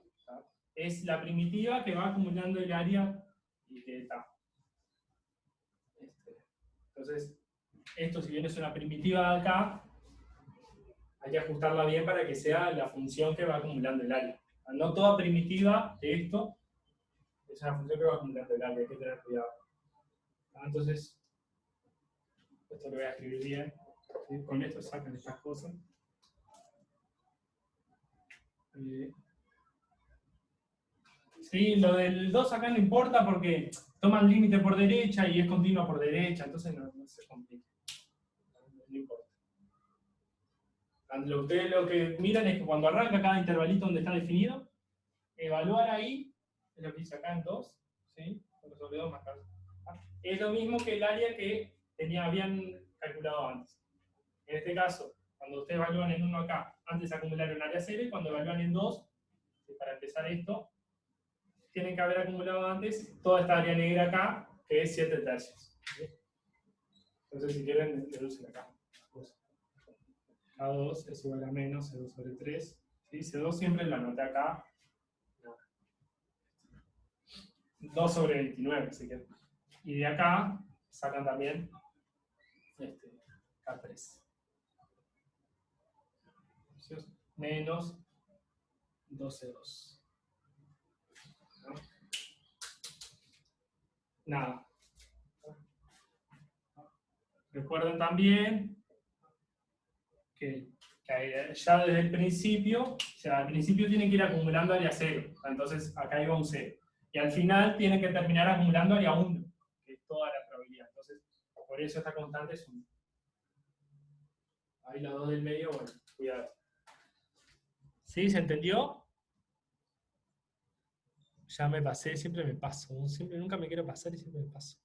Es la primitiva que va acumulando el área y que está. Entonces, esto si bien es una primitiva de acá, hay que ajustarla bien para que sea la función que va acumulando el área. No toda primitiva de esto es una función que va acumulando el área, hay que tener cuidado. Entonces, esto lo voy a escribir bien. ¿Sí? Con esto sacan estas cosas. Sí, lo del 2 acá no importa porque toman límite por derecha y es continua por derecha, entonces no se complica. No importa. Ustedes lo que miran es que cuando arranca cada intervalito donde está definido, evaluar ahí, es lo que hice acá en 2, ¿sí? Sobre 2 más caro. Es lo mismo que el área que habían calculado antes. En este caso, cuando ustedes evalúan en 1 acá, antes acumularon un área 0, y cuando evalúan en 2, para empezar esto, tienen que haber acumulado antes toda esta área negra acá, que es 7 tercios. ¿Sí? Entonces, si quieren, deducen acá. K2 es igual a menos C2 sobre 3. ¿Sí? C2 siempre la anoté acá. 2 sobre 29, así que. Y de acá sacan también K3. Menos 12,2. ¿No? Nada. Recuerden también que ya desde el principio, o sea, al principio tiene que ir acumulando área 0. Entonces acá iba un 0. Y al final tiene que terminar acumulando área 1, que es toda la probabilidad. Entonces, por eso esta constante es 1. Ahí la 2 del medio, bueno, cuidado. ¿Sí? ¿Se entendió? Ya me pasé, siempre me paso. Siempre, nunca me quiero pasar y siempre me paso.